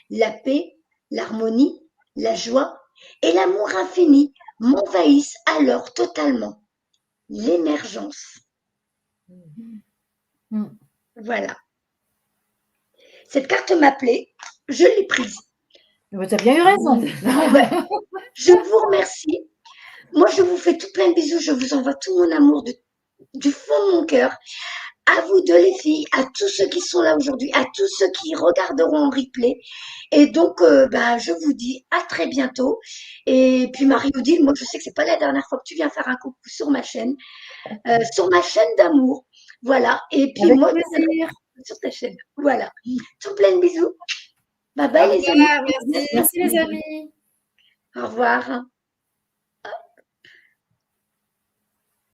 La paix, l'harmonie, la joie et l'amour infini m'envahissent alors totalement. L'émergence. Voilà. Cette carte m'appelait, je l'ai prise. Tu as bien eu raison. Je vous remercie. Moi, je vous fais tout plein de bisous. Je vous envoie tout mon amour du fond de mon cœur. À vous deux, les filles, à tous ceux qui sont là aujourd'hui, à tous ceux qui regarderont en replay. Et donc, je vous dis à très bientôt. Et puis, Marie-Odile, moi, je sais que c'est pas la dernière fois que tu viens faire un coucou sur ma chaîne d'amour. Voilà. Et puis, avec moi, plaisir. Sur ta chaîne. Voilà. Tout plein de bisous. Bye bye, les amis. Merci. Merci, les amis. Au revoir.